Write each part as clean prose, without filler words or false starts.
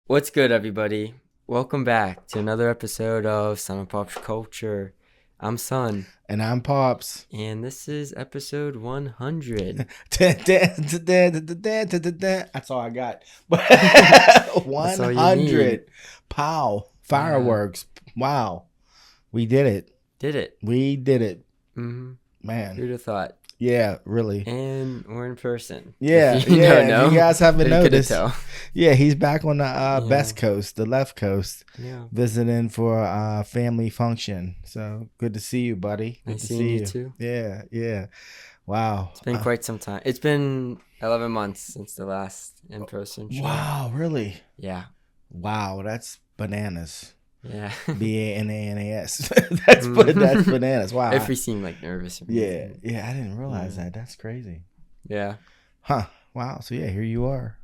What's good, everybody? Welcome back to another episode of Son of Pop Culture. I'm Son, And I'm Pops. and this is episode 100. That's all I got. That's all you need. 100. Pow. Fireworks. Wow. We did it. Did it. We did it. Mm-hmm. Man. Who'd have thought? Yeah, really. And we're in person. Yeah. If you If know, you guys haven't then you couldn't noticed. tell. Yeah, he's back on the Yeah. best coast, the left coast, Yeah. visiting for a family function. So good to see you, buddy. Good Nice to seeing see you you. too. Yeah. Wow. It's been quite some time. It's been 11 months since the last in-person show. Wow, really? Yeah. Wow, that's bananas. Yeah. Bananas. That's bananas. Wow. If we seem like nervous. Or Yeah, anything. I didn't realize that. That's crazy. Yeah. Huh. Wow. So yeah, here you are,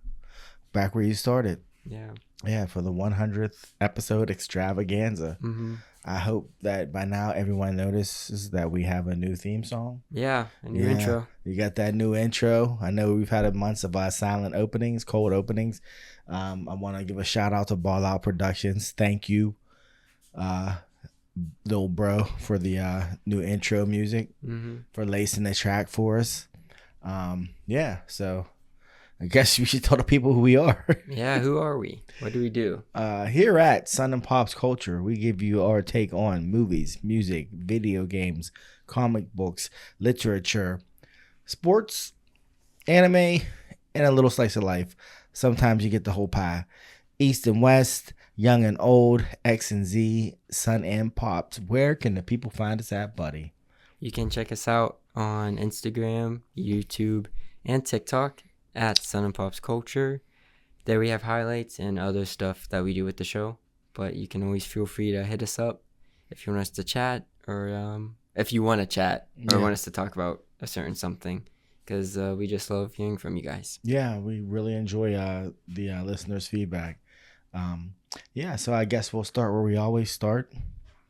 back where you started. Yeah. Yeah, for the 100th episode extravaganza. Mm-hmm. I hope that by now everyone notices that we have a new theme song. Yeah. A new intro. You got that new intro. I know we've had months of silent openings, cold openings. I want to give a shout out to Ball Out Productions. Thank you, little bro, for the new intro music, for lacing the track for us. Yeah, so I guess we should tell the people who we are. Yeah, who are we? What do we do? Here at Sun and Pop's Culture, we give you our take on movies, music, video games, comic books, literature, sports, anime, and a little slice of life. Sometimes you get the whole pie. East and West, young and old, X and Z, Sun and Pops. Where can the people find us at, buddy? You can check us out on Instagram, YouTube, and TikTok at Sun and Pops Culture. There we have highlights and other stuff that we do with the show. But you can always feel free to hit us up if you want us to chat, or if you want to chat or want us to talk about a certain something, because we just love hearing from you guys. Yeah, we really enjoy the listeners' feedback. Yeah, so I guess we'll start where we always start.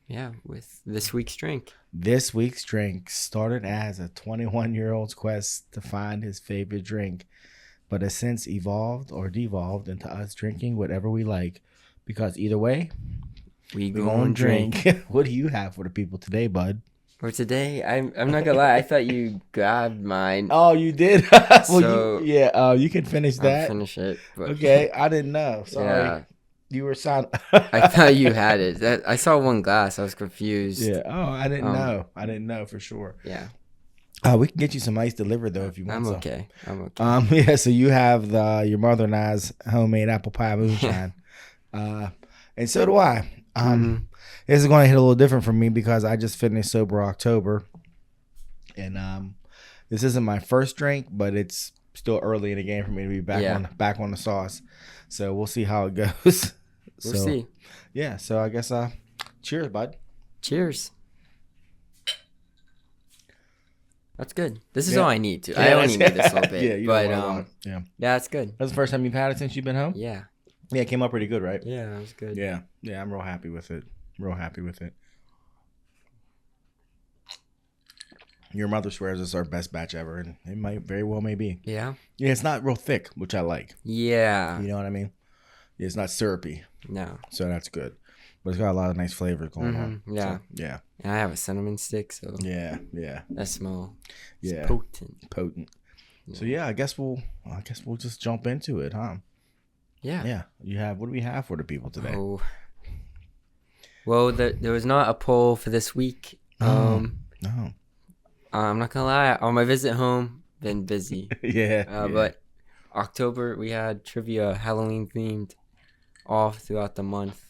Yeah, with this week's drink. This week's drink started as a 21-year-old's quest to find his favorite drink, but has since evolved or devolved into us drinking whatever we like, because either way, We we're go going and to drink. What do you have for the people today, bud? Or today, I'm not gonna lie, I thought you grabbed mine. Oh, you did? Well, So, you can finish I'll that. finish it. But Okay, I didn't know. Sorry. Yeah. You were sound. I thought you had it. I saw one glass. I was confused. Yeah. Oh, I didn't Um, know. I didn't know for sure. Yeah. We can get you some ice delivered though if you want. I'm some. okay. Yeah. So you have your mother and I's homemade apple pie moonshine, and so do I. This is going to hit a little different for me because I just finished sober October, and this isn't my first drink, but it's still early in the game for me to be back on the sauce. So we'll see how it goes. We'll see. Yeah. So I guess cheers, bud. Cheers. That's good. This is Yeah. all I need to. Yeah, I only that's- need this little bit. Yeah, you but know what I want. Yeah. yeah, it's good. That's the first time you've had it since you've been home? Yeah. Yeah, it came out pretty good, right? Yeah, that was good. Yeah. Yeah, I'm real happy with it. Your mother swears it's our best batch ever, and it might very well may be. Yeah. Yeah, it's not real thick, which I like. Yeah. You know what I mean? Yeah, it's not syrupy, No. so that's good. But it's got a lot of nice flavors going on. Yeah. So, yeah. And I have a cinnamon stick, so Yeah. that smell is Yeah. potent. So yeah, I guess we'll just jump into it, huh? Yeah. Yeah. What do we have for the people today? Oh. Well, there was not a poll for this week. No. I'm not gonna lie. On my visit home, been busy. Yeah. But October we had trivia, Halloween themed, all throughout the month.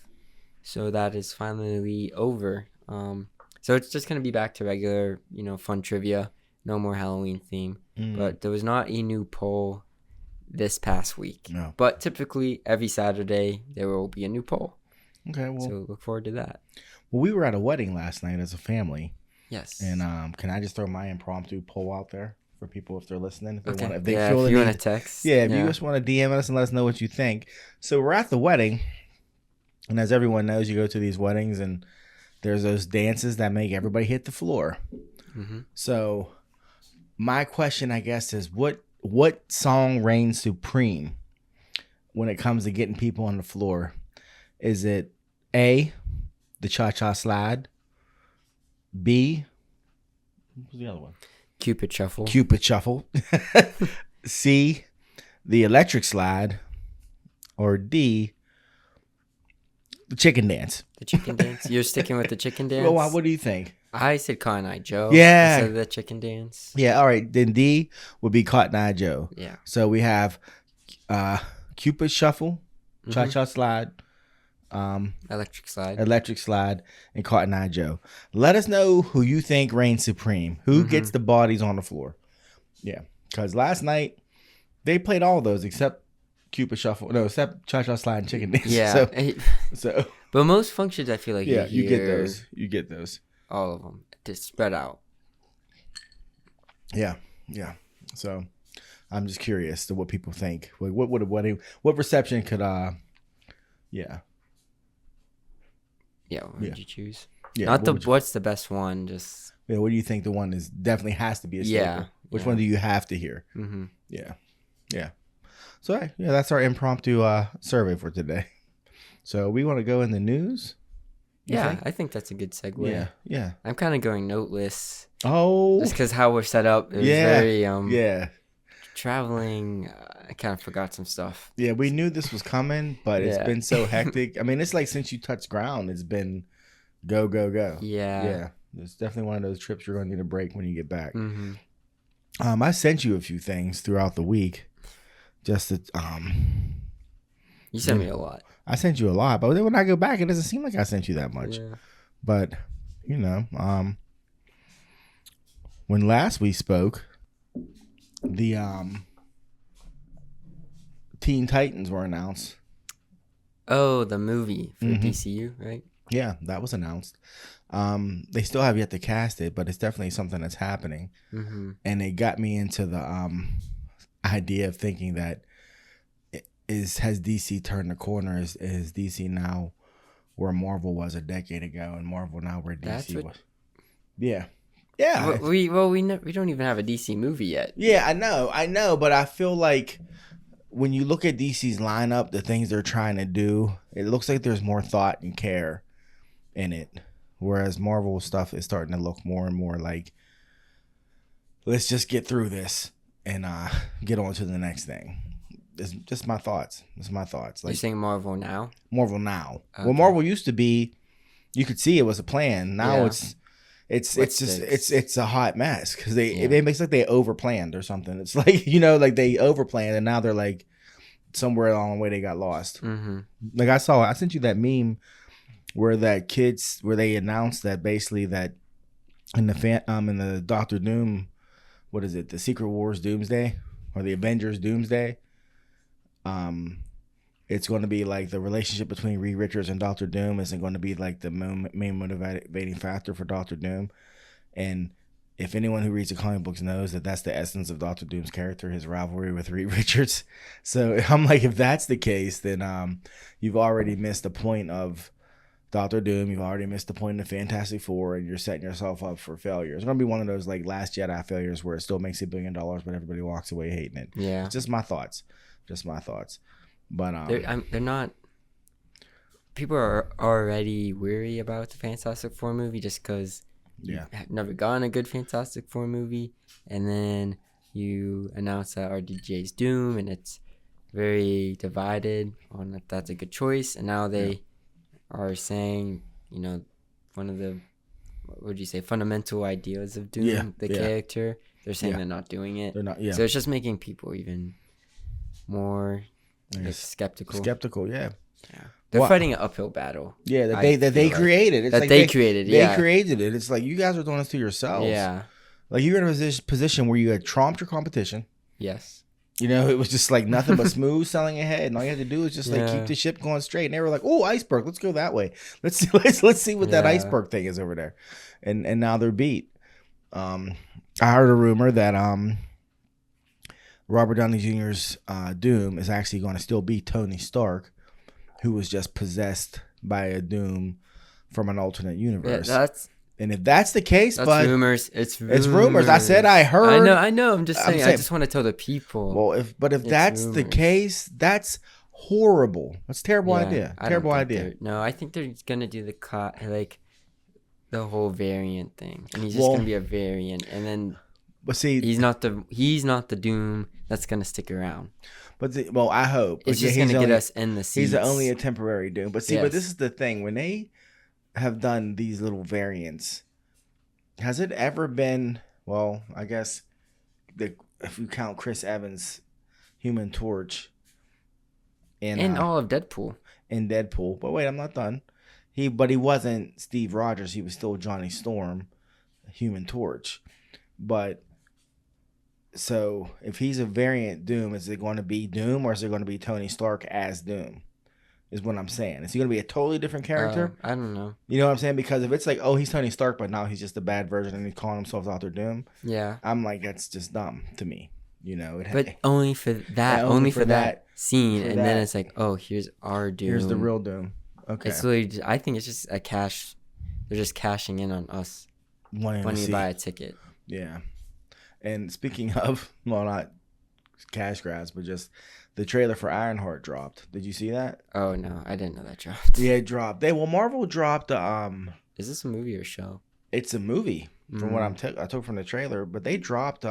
So that is finally over. So it's just gonna be back to regular, fun trivia. No more Halloween theme. But there was not a new poll this past week. No. But typically every Saturday there will be a new poll. Okay. Well, So look forward to that. we were at a wedding last night as a family. Yes. And can I just throw my impromptu poll out there for people if they're listening? If they Okay. want, if they Yeah, feel if the you need, want to text. if you just want to DM us and let us know what you think. So we're at the wedding, and as everyone knows, you go to these weddings and there's those dances that make everybody hit the floor. So my question, I guess, is what song reigns supreme when it comes to getting people on the floor? Is it A, the cha-cha slide? B, what was the other one? Cupid shuffle. Cupid shuffle. C, the electric slide. Or D, the chicken dance. The chicken dance. You're sticking with the chicken dance? Well, what do you think? I said Cotton Eye Joe. Yeah. Instead of the chicken dance. Yeah, all right. Then D would be Cotton Eye Joe. Yeah. So we have Cupid shuffle, cha-cha slide, electric slide, and Cotton Eye Joe. Let us know who you think reigns supreme. Who gets the bodies on the floor? Yeah, because last night they played all those except Cupid shuffle. No, except cha-cha slide and chicken dance. Yeah. So but most functions, I feel like yeah, you get those. You get those. All of them to spread out. Yeah. So I'm just curious to what people think. Like, what reception could yeah. What would you choose? Yeah. Not what's the best one, just what do you think the one is definitely has to be a staple? Yeah. Which one do you have to hear? Mm-hmm. Yeah. So that's our impromptu survey for today. So we want to go in the news. I think that's a good segue. Yeah. I'm kind of going noteless. Oh. Just because how we're set up. It was very traveling. I kind of forgot some stuff. Yeah, we knew this was coming, but it's been so hectic. I mean, it's like since you touched ground, it's been go, go, go. Yeah. It's definitely one of those trips you're going to need a break when you get back. Mm-hmm. I sent you a few things throughout the week. Just to, you sent me a lot. I sent you a lot, but then when I go back, it doesn't seem like I sent you that much. Yeah. But when last we spoke, the Teen Titans were announced. Oh, the movie for DCU, right? Yeah, that was announced. They still have yet to cast it, but it's definitely something that's happening. Mm-hmm. And it got me into the idea of thinking that has DC turned the corner? Is DC now where Marvel was a decade ago, and Marvel now where DC was? Yeah. We don't even have a DC movie yet. Yeah, I know, but I feel like when you look at DC's lineup, the things they're trying to do, it looks like there's more thought and care in it. Whereas Marvel stuff is starting to look more and more like, let's just get through this and get on to the next thing. It's just my thoughts. Like, you're saying Marvel now? Marvel now. Okay. Well, Marvel used to be, you could see it was a plan. Now it's a hot mess because it makes like they overplanned or something. It's like, like they overplanned and now they're like somewhere along the way they got lost. Mm-hmm. Like I sent you that meme where they announced that basically that in the Doctor Doom, what is it? The Secret Wars Doomsday or the Avengers Doomsday. It's going to be like the relationship between Reed Richards and Doctor Doom isn't going to be like the main motivating factor for Doctor Doom. And if anyone who reads the comic books knows that that's the essence of Doctor Doom's character, his rivalry with Reed Richards. So I'm like, if that's the case, then you've already missed the point of Doctor Doom. You've already missed the point of Fantastic Four, and you're setting yourself up for failure. It's going to be one of those like Last Jedi failures where it still makes $1 billion, but everybody walks away hating it. Yeah. It's just my thoughts. But they're not. People are already weary about the Fantastic Four movie just because have never gotten a good Fantastic Four movie, and then you announce that RDJ's Doom, and it's very divided on if that's a good choice. And now they are saying, one of the fundamental ideas of Doom, character. They're saying they're not doing it. They're not. Yeah. So it's just making people even more skeptical. Skeptical, yeah. They're fighting an uphill battle. Yeah, they created. It's that like they created. They created it. It's like you guys are doing this to yourselves. Yeah. Like you're in a position where you had trumped your competition. Yes. It was just like nothing but smooth sailing ahead, and all you had to do is just like keep the ship going straight. And they were like, "Oh, iceberg, let's go that way. Let's see what that iceberg thing is over there." And now they're beat. I heard a rumor that Robert Downey Jr.'s Doom is actually going to still be Tony Stark, who was just possessed by a Doom from an alternate universe. And if that's the case, that's rumors. It's rumors. I said I heard. I know. I'm just saying. I just want to tell the people. Well, if that's the case, that's horrible. That's a terrible idea. I don't Terrible think idea. No, I think they're gonna do like the whole variant thing, and he's just gonna be a variant, and then but see, he's not the Doom that's gonna stick around. But well, I hope it's just gonna get us in the seats. He's only a temporary Doom. But see, yes. but this is the thing: when they have done these little variants, has it ever been? Well, I guess if you count Chris Evans' Human Torch, and all of Deadpool, but wait, I'm not done. He wasn't Steve Rogers. He was still Johnny Storm, Human Torch. But so if he's a variant Doom, is it going to be Doom or is it going to be Tony Stark as Doom? Is what I'm saying. Is he going to be a totally different character? I don't know. You know what I'm saying? Because if it's like, oh, he's Tony Stark, but now he's just a bad version and he's calling himself Dr. Doom. Yeah. I'm like, that's just dumb to me. You know, but only for that, only for that scene, and then it's like, oh, here's our Doom. Here's the real Doom. Okay. It's literally, I think it's just a cash. They're just cashing in on us when you buy a ticket. Yeah. And speaking of, well, not cash grabs, but just the trailer for Ironheart dropped. Did you see that? Oh no, I didn't know that dropped. Yeah, it dropped. Marvel dropped. Is this a movie or a show? It's a movie from what I took from the trailer, but they dropped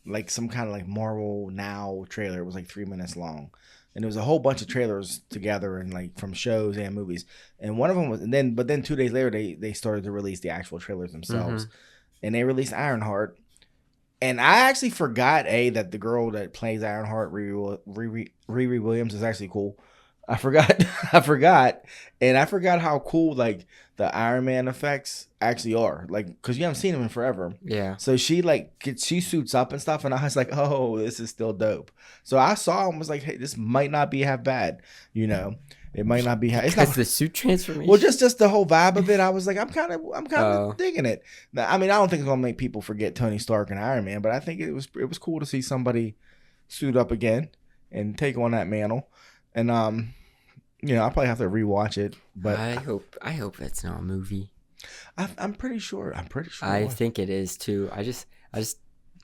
like some kind of like Marvel Now trailer. It was like 3 minutes long. And there was a whole bunch of trailers together and like from shows and movies. And one of them was, but then 2 days later they started to release the actual trailers themselves. And they released Ironheart. And I actually forgot that the girl that plays Ironheart, Riri Williams, is actually cool. I forgot, and I forgot how cool like the Iron Man effects actually are, like because you haven't seen them in forever. Yeah. So she suits up and stuff, and I was like, oh, this is still dope. So I saw him, was like, hey, this might not be half bad, you know. It might not be. It's not the suit transformation. Well, just the whole vibe of it. I was like, I'm kind of digging it. Now, I mean, I don't think it's gonna make people forget Tony Stark and Iron Man, but I think it was cool to see somebody suit up again and take on that mantle. And you know, I'll probably have to rewatch it. But I hope it's not a movie. I'm pretty sure. I think it is too. I just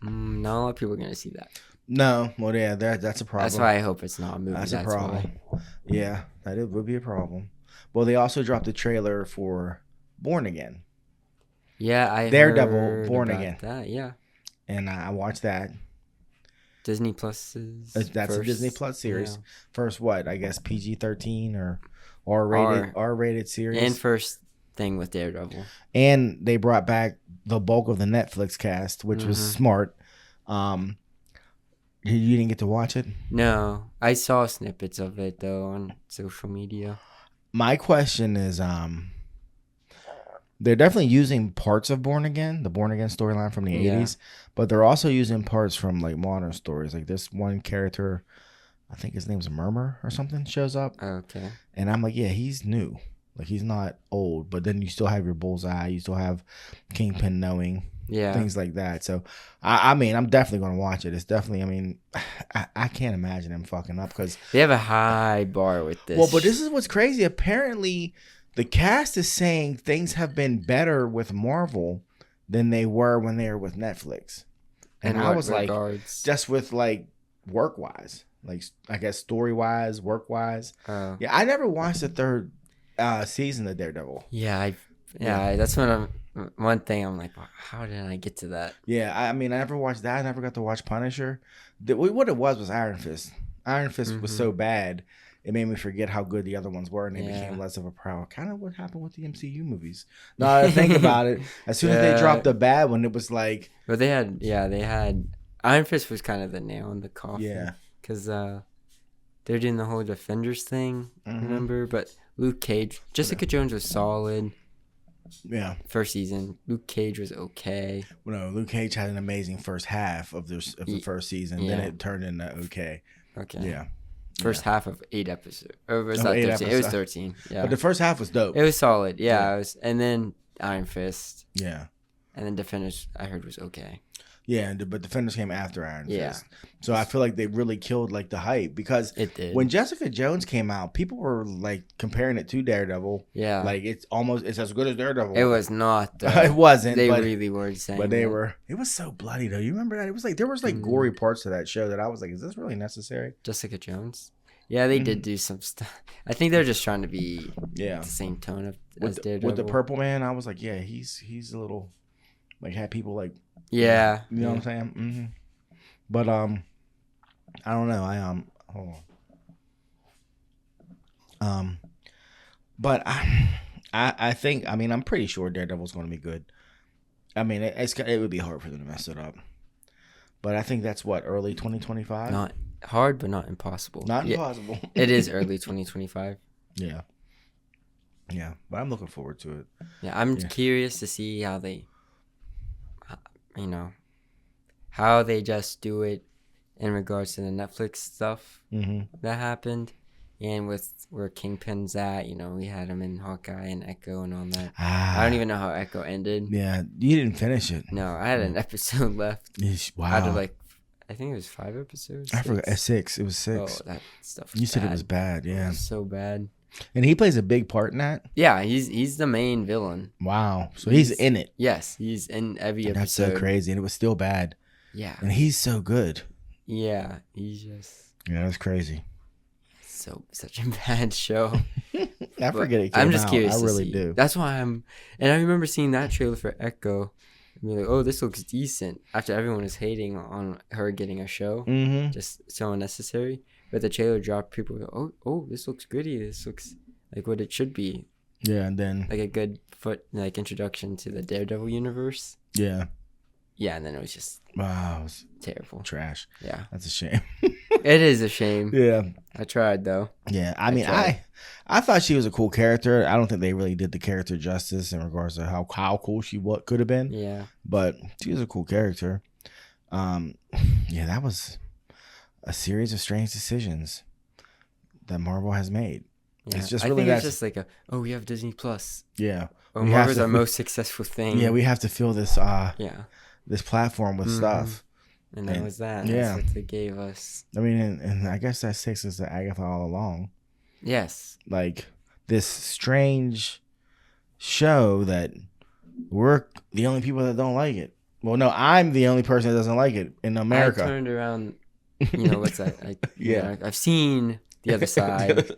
not a lot of people are gonna see that. No, well, yeah, that's a problem. That's why I hope it's not a movie. That's a problem. Why. Yeah, that would be a problem. Well, they also dropped a trailer for Born Again. Yeah, I Daredevil heard Born about Again. That, yeah. And I watched that. Disney Plus's that's a Disney Plus series. Yeah. First, what I guess PG-13 or R-rated series. And first thing with Daredevil. And they brought back the bulk of the Netflix cast, which was smart. You didn't get to watch it? No, I saw snippets of it though on social media. My question is, they're definitely using parts of Born Again, the Born Again storyline from the 80s, but they're also using parts from like modern stories. Like this one character, I think his name's Murmur or something, shows up. Okay. And I'm like, yeah, he's new. Like he's not old, but then you still have your Bullseye, you still have Kingpin knowing. Yeah, things like that. So, I mean, I'm definitely going to watch it. It's definitely, I mean, I can't imagine him fucking up because they have a high bar with this. Well, but this is what's crazy. Apparently, the cast is saying things have been better with Marvel than they were when they were with Netflix. And I was like, just with like work wise, like I guess story wise, work wise. Yeah, I never watched the third season of Daredevil. Yeah, that's what one thing I'm like, how did I get to that? Yeah, I mean, I never watched that. I never got to watch Punisher. What it was Iron Fist. Iron Fist was so bad, it made me forget how good the other ones were, and they became less of a proud. Kind of what happened with the MCU movies. Now that I think about it, as soon as they dropped the bad one, it was like. But they had Iron Fist was kind of the nail in the coffin. Yeah, because they're doing the whole Defenders thing, remember? But Luke Cage, Jessica Jones was solid. Yeah, first season. Luke Cage was okay. Well, no, Luke Cage had an amazing first half of the first season. Then it turned into okay. Okay. Yeah. First half of 8 episodes. Or was that 13? Episodes. It was 13. Yeah. But the first half was dope. It was solid. Yeah. It was, and then Iron Fist. Yeah. And then Defenders, I heard, was okay. Yeah, but Defenders came after Iron Fist. So I feel like they really killed like the hype because it did. When Jessica Jones came out, people were like comparing it to Daredevil. Yeah, like it's as good as Daredevil. It was not. It wasn't. They really were saying. But they were. It was so bloody though. You remember that? It was like there was like gory parts to that show that I was like, is this really necessary? Jessica Jones. Yeah, they did do some stuff. I think they're just trying to be Yeah. the same tone With as Daredevil. the Purple Man, I was like, yeah, he's a little like had people like Yeah. you know what I'm saying? Mm-hmm. But I don't know. Hold on. But I think I'm pretty sure Daredevil's going to be good. I mean, it would be hard for them to mess it up. But I think that's what, early 2025? Not hard, but not impossible. Not impossible. It is early 2025. Yeah. Yeah, but I'm looking forward to it. Yeah, I'm curious to see how they, how they just do it in regards to the Netflix stuff that happened. And with where Kingpin's at, we had him in Hawkeye and Echo and all that. I don't even know how Echo ended. Yeah, you didn't finish it. No, I had an episode left. Wow. Out of I think it was 5 episodes. I forgot. 6. It was 6. Oh, that stuff was You said bad. it was bad, yeah. It was so bad. And he plays a big part in that? Yeah, he's the main villain. Wow. So he's in it. Yes, he's in every episode. That's so crazy. And it was still bad. Yeah. And he's so good. Yeah, he's just... Yeah, that's crazy. Such a bad show. I forget it came I'm just out. curious. I really see. do. That's why and I remember seeing that trailer for Echo. And be like, oh, this looks decent. After everyone was hating on her getting a show, just so unnecessary. But the trailer dropped, people were like, oh, this looks gritty. This looks like what it should be. Yeah, and then like a good introduction to the Daredevil universe. Yeah. Yeah, and then it was just wow, it was terrible. Trash. Yeah. That's a shame. It is a shame. Yeah. I tried though. Yeah. I thought she was a cool character. I don't think they really did the character justice in regards to how cool she could have been. Yeah. But she was a cool character. Yeah, that was a series of strange decisions that Marvel has made. Yeah. It's just I really think it's just we have Disney Plus. Yeah. Marvel's our most successful thing. Yeah, we have to fill this this platform with stuff. And that was that. Yeah. That's what they gave us. I mean, and I guess that takes us to Agatha All Along. Yes. Like this strange show that we're the only people that don't like it. Well, no, I'm the only person that doesn't like it in America. I turned around, what's that? Yeah. I've seen the other side.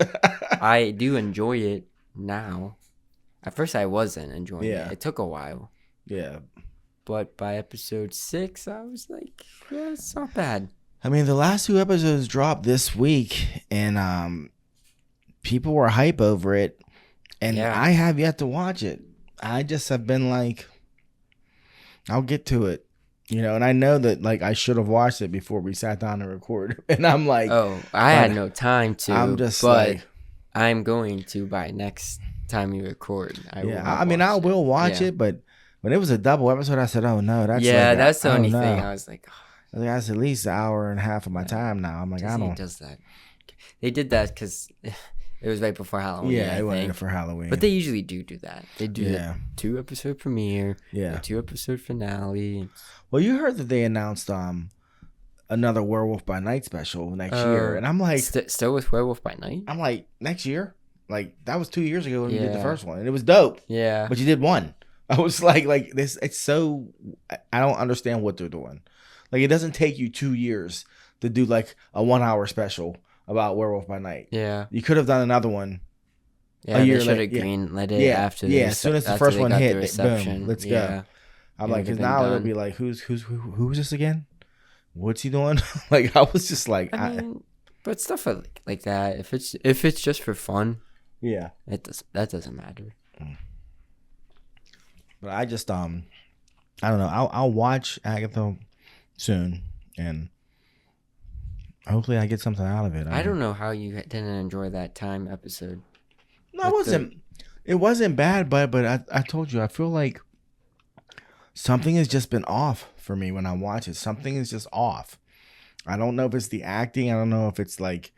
I do enjoy it now. At first, I wasn't enjoying it. It took a while. Yeah. But by episode 6, I was like, yeah, it's not bad. I mean, the last 2 episodes dropped this week, and people were hype over it, and I have yet to watch it. I just have been like, I'll get to it, and I know that I should have watched it before we sat down to record, and I'm like, oh, I had no time to. I'm just I'm going to by next time we record. I will watch it, but when it was a double episode, I said, oh no, that's that's the only thing. I was like, oh. That's at least an hour and a half of my time now. I'm like, Disney I don't. Does that? They did that because it was right before Halloween. Yeah, it went for Halloween. But they usually do that. They do the 2-episode premiere, the 2-episode finale. Well, you heard that they announced another Werewolf by Night special next year, and I'm like, still with Werewolf by Night. I'm like, next year? Like that was 2 years ago when you did the first one, and it was dope. Yeah, but you did one. I was like this. It's so I don't understand what they're doing. Like it doesn't take you 2 years to do like a 1-hour special about Werewolf by Night. Yeah, you could have done another one. Yeah, they should have greenlit it after. As soon as the first one hit, boom, let's go. I'm like, because now it'll be like, who's this again? What's he doing? Like I was just like, I mean, but stuff like that. If it's just for fun, that doesn't matter. But I just I don't know. I'll watch Agatha soon, and hopefully I get something out of it. I don't know how you didn't enjoy that time episode. No, it wasn't bad, but I told you I feel like something has just been off for me when I watch it. Something is just off. I don't know if it's the acting. I don't know if it's like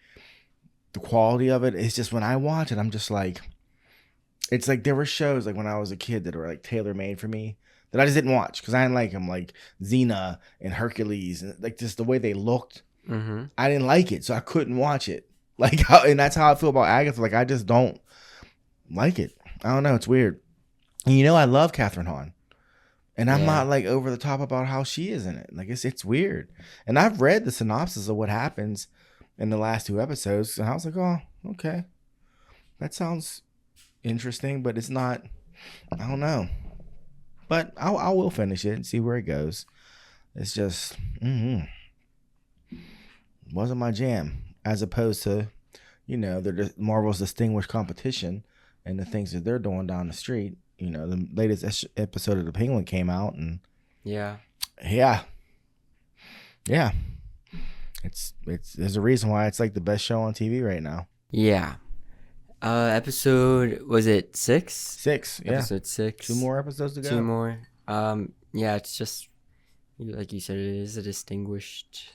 the quality of it. It's just when I watch it, I'm just like, it's like there were shows like when I was a kid that were like tailor made for me that I just didn't watch because I didn't like them, like Xena and Hercules, and like just the way they looked. Mm-hmm. I didn't like it, so I couldn't watch it. And that's how I feel about Agatha. Like I just don't like it. I don't know. It's weird. And I love Catherine Hahn. And I'm not like over the top about how she is in it. Like it's weird. And I've read the synopsis of what happens in the last 2 episodes. And I was like, oh, okay. That sounds interesting, but it's not, I don't know. But I will finish it and see where it goes. It's just, wasn't my jam. As opposed to, Marvel's distinguished competition and the things that they're doing down the street. The latest episode of The Penguin came out, and yeah. There's a reason why it's like the best show on TV right now. Yeah. Episode, was it 6? 6, yeah. Episode 6. 2 more episodes to go. 2 more. Yeah, it's just, like you said, it is a distinguished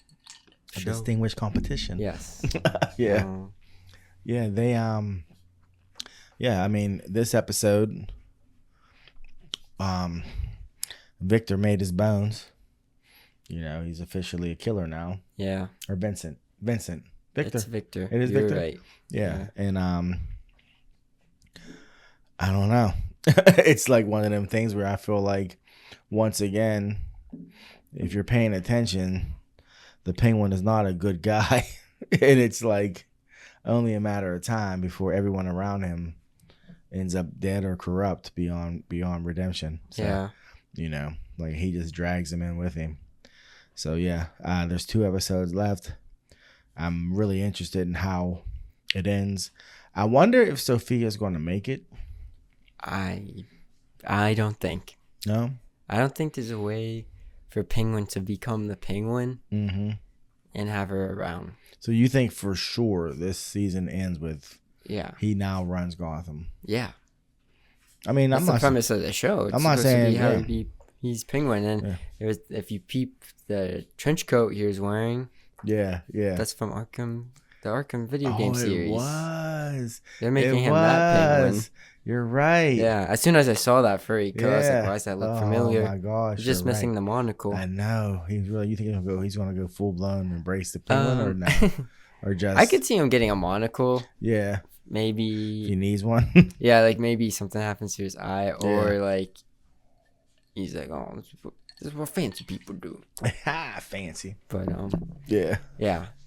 show. Distinguished competition. Yes. Yeah. Yeah, they, I mean, this episode, Victor made his bones. He's officially a killer now. Yeah. Or Vincent. Victor. It's Victor. It is You're Victor. Right. Yeah. And I don't know. It's like one of them things where I feel like, once again, if you're paying attention, the Penguin is not a good guy. And it's like only a matter of time before everyone around him ends up dead or corrupt beyond redemption. So, yeah. Like he just drags them in with him. So yeah, there's 2 episodes left. I'm really interested in how it ends. I wonder if Sophia's going to make it. I don't think. No? I don't think there's a way for Penguin to become the Penguin and have her around. So you think for sure this season ends with he now runs Gotham? Yeah. I mean, that's the premise of the show. It's I'm not saying to be he's Penguin, and if you peep the trench coat he was wearing, that's from the Arkham video game series. It was. They're making him that Penguin. You're right. Yeah. As soon as I saw that furry coat, I was like, why does that look familiar? Oh my gosh. He's just missing the monocle. I know. You think he's gonna go full blown embrace the Penguin or no? Or just I could see him getting a monocle. Yeah. Maybe he needs one. Yeah, like maybe something happens to his eye, or like he's like, oh, this is what fancy people do. Fancy. But yeah.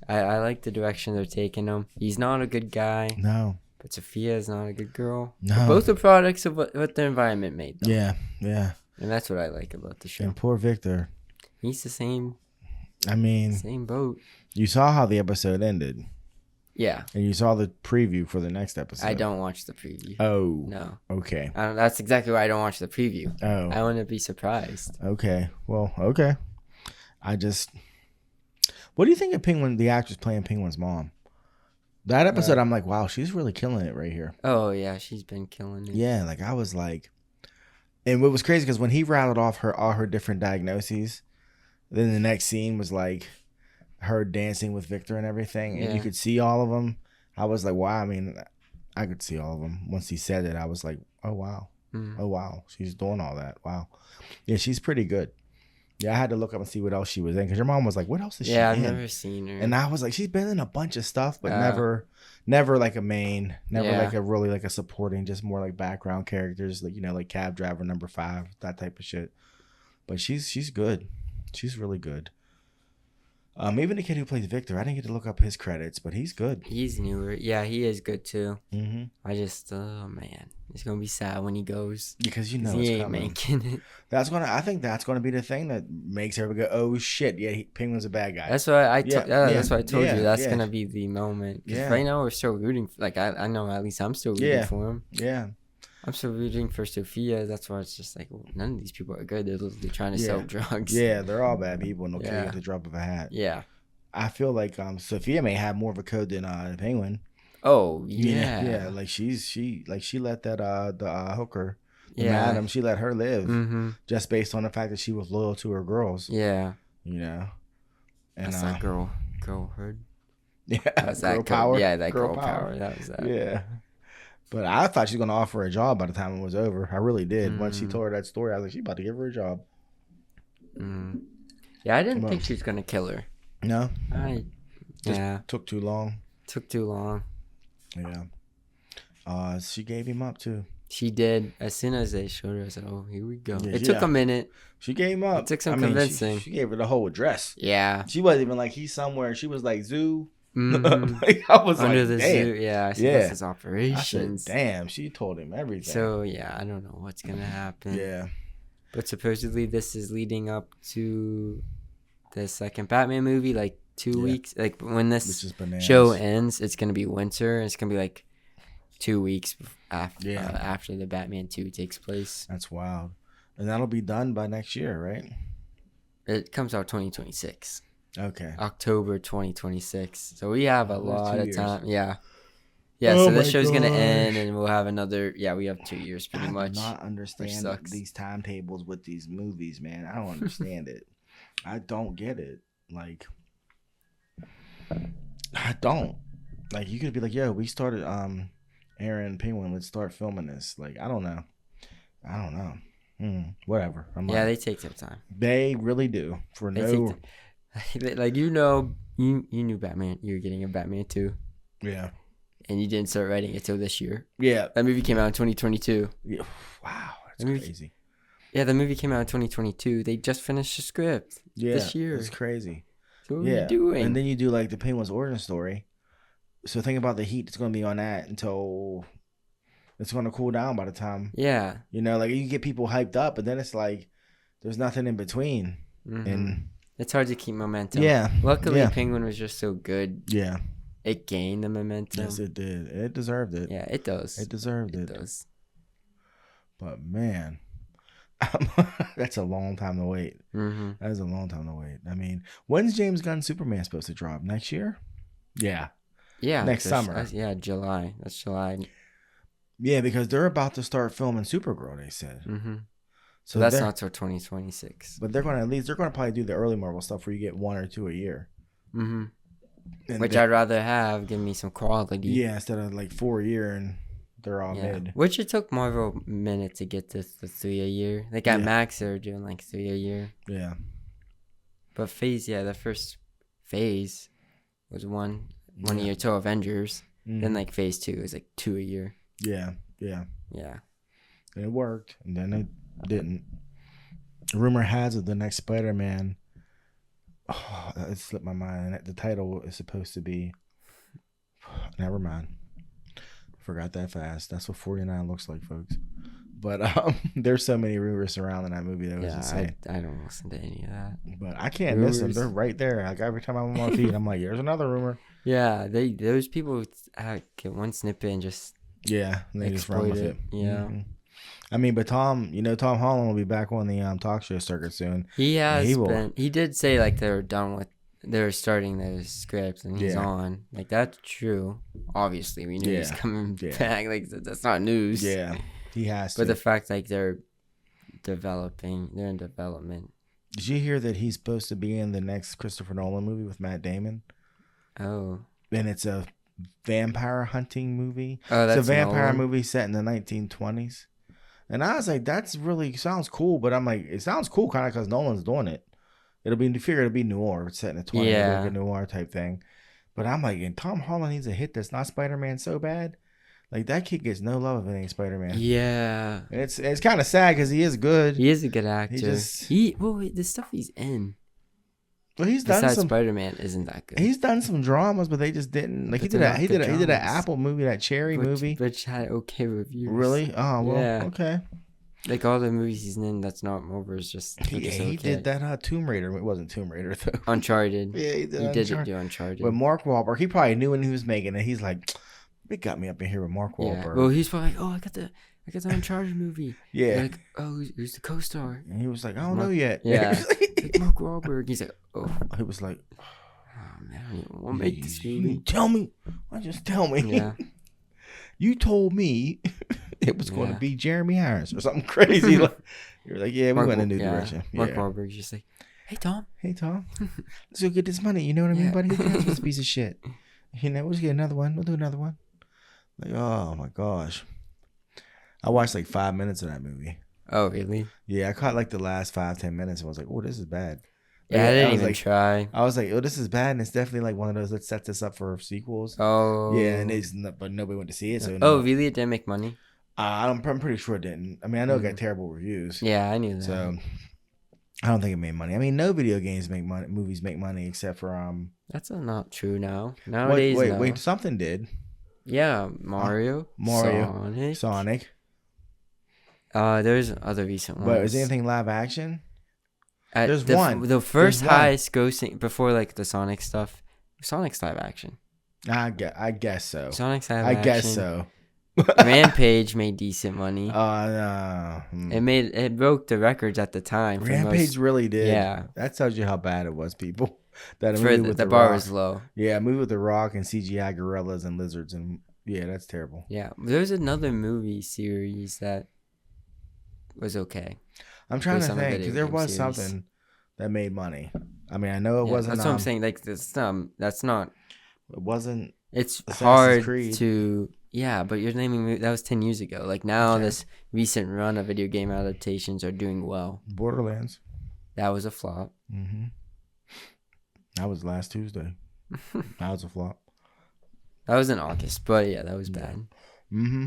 I like the direction they're taking him. He's not a good guy. No. But Sophia is not a good girl. No. But both are products of what the environment made them. Yeah. And that's what I like about the show. And poor Victor. He's the same. Same boat. You saw how the episode ended. Yeah. And you saw the preview for the next episode. I don't watch the preview. Oh. No. Okay. That's exactly why I don't watch the preview. Oh. I want to be surprised. Okay. Well, okay. What do you think of Penguin, the actress playing Penguin's mom? That episode, I'm like, wow, she's really killing it right here. Oh, yeah. She's been killing it. Yeah. Like, I was like... And what was crazy, because when he rattled off all her different diagnoses, then the next scene was like her dancing with Victor and everything, and you could see all of them. I was like, wow. I mean, I could see all of them. Once he said it, I was like, oh, wow. Oh, wow. She's doing all that. Wow. Yeah, she's pretty good. Yeah, I had to look up and see what else she was in, because your mom was like, what else is she in? Yeah, I've never seen her. And I was like, she's been in a bunch of stuff, but never like a main, like a really like a supporting, just more like background characters, like, like Cab Driver number 5, that type of shit. But she's good. She's really good. Even the kid who plays Victor, I didn't get to look up his credits, but he's good. He's newer. Yeah, he is good too. Mm-hmm. I just, oh man, it's gonna be sad when he goes, because he it's ain't coming. Making it. I think that's gonna be the thing that makes everybody go, oh shit, yeah, Penguin's a bad guy. That's why that's why I told you that's gonna be the moment. Yeah. Right now we're still rooting. I know at least I'm still rooting for him. Yeah. I'm still rooting for Sophia. That's why it's just like, well, none of these people are good. They're literally trying to sell drugs. Yeah, they're all bad people, and they'll kill you at the drop of a hat. Yeah. I feel like Sophia may have more of a code than the Penguin. Oh yeah. Yeah, like she let that the hooker, Madam, she let her live just based on the fact that she was loyal to her girls. Yeah. And that's that girlhood. Yeah, that's that power. Yeah, that girl power. That was that. Yeah. But I thought she was gonna offer her a job by the time it was over. I really did. Once she told her that story, I was like, she's about to give her a job. Yeah, I didn't think she was gonna kill her. No. Took too long. Yeah. She gave him up too. She did. As soon as they showed her, I said, "Oh, here we go." Yeah, it took a minute. She gave him up. It took some convincing. She gave her the whole address. Yeah. She wasn't even like, he's somewhere. She was like, Zoo. Mm-hmm. Like, I was Under like, the damn. zoo. Yeah, I said, Yeah. that's his I said, operations. damn, she told him everything. So, yeah, I don't know what's going to happen. Yeah. But supposedly this is leading up to the second Batman movie, like 2 weeks. Like, when Which this is bananas. show ends, it's going to be winter. It's going to be like 2 weeks after the Batman 2 takes place. That's wild. And that'll be done by next year, right? It comes out 2026. Okay. October 2026. So we have a lot of time. Yeah. Yeah, Oh so this my show's going to gosh. end, and we'll have another. Yeah, we have 2 years pretty much. I do not understand sucks. these timetables with these movies, man. I don't understand it. I don't get it. Like, I don't. Like, you could be like, yo, we started Aaron Penguin, let's start filming this. Like, I don't know. Whatever. They take their time. They really do. Like, you knew Batman. You were getting a Batman 2. Yeah. And you didn't start writing it till this year. Yeah. That movie came out in 2022. Yeah. Wow, that's crazy. Yeah, the movie came out in 2022. They just finished the script this year. It's crazy. So what are you doing? And then you do like the Penguin's origin story. So think about the heat that's going to be on that until it's going to cool down by the time. Yeah. You know, like you get people hyped up, but then it's like there's nothing in between. Mm-hmm. And it's hard to keep momentum. Yeah. Luckily, Penguin was just so good. Yeah. It gained the momentum. Yes, it did. It deserved it. Yeah, it does. It deserved it. It does. But man, that's a long time to wait. Mm-hmm. That is a long time to wait. I mean, when's James Gunn's Superman supposed to drop? Next year? Yeah. Yeah. Next summer. July. That's July. Yeah, because they're about to start filming Supergirl, they said. Mm-hmm. So that's not till 2026. But they're going to probably do the early Marvel stuff where you get 1 or 2 a year. Mm-hmm. Which I'd rather have. Give me some quality. Yeah, instead of like 4 a year and they're all mid. Which it took Marvel a minute to get to the 3 a year. They got Max, they were doing like 3 a year. Yeah. But the first phase was one a year till Avengers. Mm-hmm. Then like phase 2 was like 2 a year. Yeah. And it worked, and then it didn't. Rumor has it the next Spider-Man. Oh, it slipped my mind. The title is supposed to be. Never mind. Forgot that fast. That's what 49 looks like, folks. But there's so many rumors surrounding that movie that was insane. I don't listen to any of that. But I can't miss them. They're right there. Like every time I'm on my feed, I'm like, "There's another rumor." Yeah, those people get one snippet and just they just run with it. Yeah. Mm-hmm. I mean, but Tom Holland will be back on the talk show circuit soon. He did say like they're starting those scripts and he's on. Like, that's true. Obviously, we knew he's coming back. Like, that's not news. Yeah, he has to. But the fact like they're in development. Did you hear that he's supposed to be in the next Christopher Nolan movie with Matt Damon? Oh. And it's a vampire hunting movie. Oh, that's it's a vampire Nolan? movie set in the 1920s. And I was like, that's really sounds cool. But I'm like, it sounds cool kind of because Nolan's doing it. It'll be noir. It's set in the 20s, like a noir type thing. But I'm like, and Tom Holland needs a hit that's not Spider-Man so bad. Like, that kid gets no love if it ain't Spider-Man. Yeah. And it's kind of sad because he is good. He is a good actor. The stuff he's in. Well, he's done some. Spider-Man isn't that good. He's done some dramas, but they just didn't like. He did an Apple movie, that Cherry movie, which had okay reviews. Really? Oh well, okay. Like all the movies he's in, that's not Marvel. Is just he did that Tomb Raider. It wasn't Tomb Raider though. Uncharted. Yeah, he did do Uncharted. But Mark Wahlberg, he probably knew when he was making it. He's like, it got me up in here with Mark Wahlberg. Yeah. Well, he's probably like, oh, I got the Uncharted movie. Yeah. Like, oh, who's the co-star? And he was like, I don't know yet. Yeah. Like Mark Wahlberg. He's like, oh. He was like, oh man, I don't even want to make this movie. Tell me. Why just tell me? Yeah. You told me it was going to be Jeremy Harris or something crazy. Like, you're like, yeah, we went in a new direction. Mark Wahlberg's just like, hey Tom, let's go get this money. You know what I mean, buddy? That's just a piece of shit. You know, we'll just get another one. We'll do another one. Like, oh my gosh, I watched like 5 minutes of that movie. Oh really? Yeah, I caught like the last 5-10 minutes and was like, oh, this is bad. Yeah, I didn't even try. I was like, oh, this is bad, and it's definitely like one of those that sets us up for sequels. Oh. Yeah, and but nobody went to see it. So really? It didn't make money? I'm pretty sure it didn't. I mean, I know it got terrible reviews. Yeah, I knew that. So I don't think it made money. I mean, no video games make money. Movies make money except for That's not true now. Wait, Nowadays, wait, no. wait. Something did. Yeah, Mario, Sonic. Sonic. There's other recent But is ones. anything live action? At There's one. The first There's one. highest grossing before like the Sonic stuff. Sonic's live action. I guess so. Sonic's live I action. guess so. Rampage made decent money. No. It broke the records at the time. Rampage really did. Yeah. That tells you how bad it was, people. That a For movie with the bar Rock. was low. Yeah, a movie with The Rock and CGI gorillas and lizards, and yeah, that's terrible. Yeah, there's another movie series that was okay. I'm trying Based to on a think video because there game was series. something that made money. I mean, I know it wasn't. That's what I'm saying. Like this, that's not. It wasn't. It's Assassin's hard Creed. to. Yeah, but you're naming that was 10 years ago. Like now, Okay. this recent run of video game adaptations are doing well. Borderlands. That was a flop. Mm-hmm. That was last Tuesday. That was a flop. That was in August, but yeah, that was bad. Mm-hmm.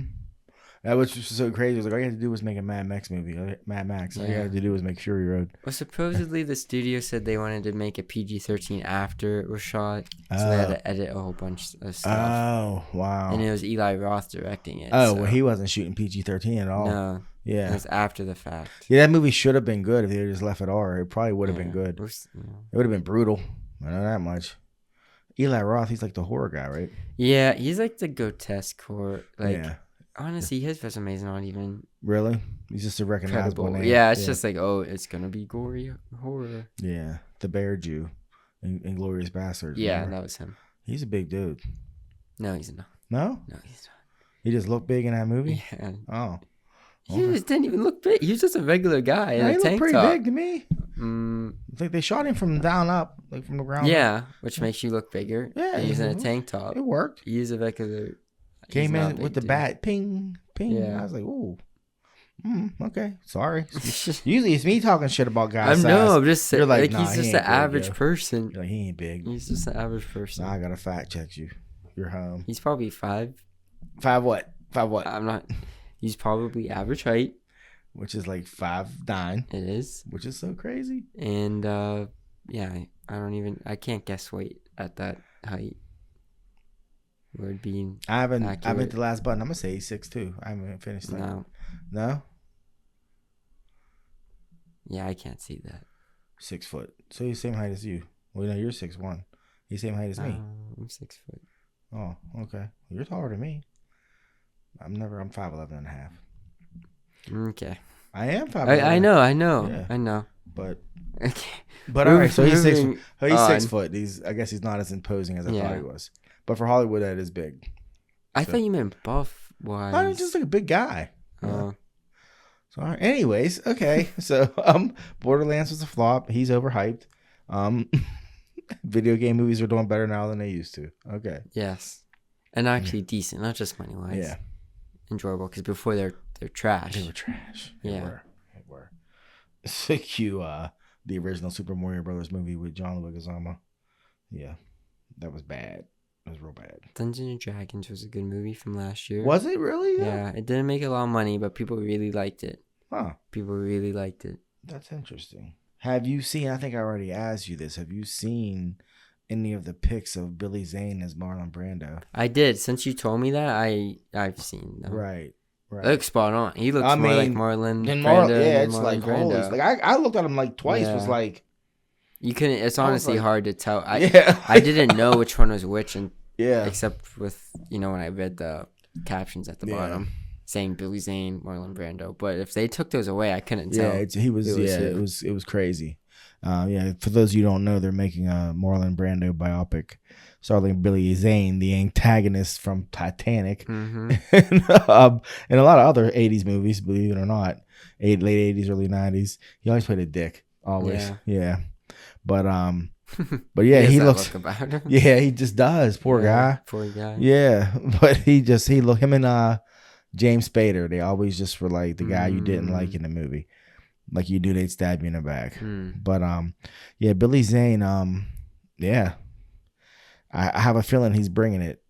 That was just so crazy. It was like all you had to do was make a Mad Max movie. Mad Max. All you had to do was make Fury Road. Well, supposedly the studio said they wanted to make a PG-13 after it was shot, so they had to edit a whole bunch of stuff. Oh, wow. And it was Eli Roth directing it. Oh, so. well, he wasn't shooting PG-13 at all. No. Yeah. It was after the fact. Yeah, that movie should have been good if they had just left it R. It probably would have been good. It would have been brutal. I know that much. Eli Roth, he's like the horror guy, right? Yeah, he's like the grotesque horror. Like, yeah. honestly, his resume is not even Really? He's just a recognizable credible. name. Yeah, it's just like, oh, it's going to be gory horror. Yeah. The Bear Jew. Inglourious Bastards. Yeah, remember? that was him. He's a big dude. No, he's not. No? No, he's not. He just looked big in that movie? Yeah. Oh. He just didn't even look big. He was just a regular guy in Yeah, a he looked tank pretty top. big to me. I think they shot him from down up, like from the ground up. Yeah, which makes you look bigger. Yeah, And he's in a tank top. It worked. He's a regular. Came he's not in big, with the dude. bat. Ping, ping. Yeah. I was like, ooh. Okay. Sorry. Usually it's me talking shit about guys. I'm just saying. You're like, Like, nah, he's he just ain't an big, average yo. person. You're like, he ain't big. He's just an average person. Now I gotta fact check you. You're home. He's probably 5. 5 what? 5 what? I'm not. He's probably average height. Which is like 5'9", It is. which is so crazy. And yeah, I can't guess weight at that height. Would be I haven't accurate. hit the last button. I'm gonna say he's 6'2". I haven't finished that. No. No? Yeah, I can't see that. 6 foot. So he's the same height as you. Well, no, you're 6'1". He's the same height as me. I'm 6 foot. Oh, okay. You're taller than me. I'm 5'11" and a half. Okay. I am 5'11". I know. Yeah. I know. But Okay. all right, so he's Moving 6 on. foot. I guess he's not as imposing as I Yeah. thought he was. But for Hollywood, that is big. I So- thought you meant buff wise. I'm just like a big guy. Oh. So, all right. Anyways, okay. So, Borderlands was a flop. He's overhyped. Video game movies are doing better now than they used to. Okay. Yes. And actually decent, not just money wise. Yeah. Enjoyable because before they're trash. They were trash. Yeah. They were. So cute. The original Super Mario Brothers movie with John Leguizamo. Yeah. That was bad. It was real bad. Dungeons and Dragons was a good movie from last year. Was it really? Yeah, it didn't make a lot of money, but people really liked it. Huh. People really liked it. That's interesting. Have you seen, I think I already asked you this, have you seen any of the pics of Billy Zane as Marlon Brando? I did. Since you told me that, I've seen them. Right. It looks spot on. He looks I more like mean, Marlon And Brando. yeah, than it's Marlon like, holy, Brando. like I looked at him like twice, was Yeah. like, You couldn't. It's I was honestly like- hard to tell. yeah. I didn't know which one was which, and Yeah. except with when I read the captions at the Yeah. bottom saying Billy Zane, Marlon Brando. But if they took those away, I couldn't tell. Yeah, it was crazy. Yeah, for those of you who don't know, they're making a Marlon Brando biopic starring Billy Zane, the antagonist from Titanic, Mm-hmm. and a lot of other 80s movies, believe it or not. Late 80s, early 90s. He always played a dick. Always. Yeah. But yeah, he looks Look about him. yeah, he just does. Poor guy. Poor guy. Yeah, but him and James Spader, they always just were like the guy you didn't like in the movie. Like you do, they'd stab you in the back. But yeah, Billy Zane, yeah, I have a feeling he's bringing it.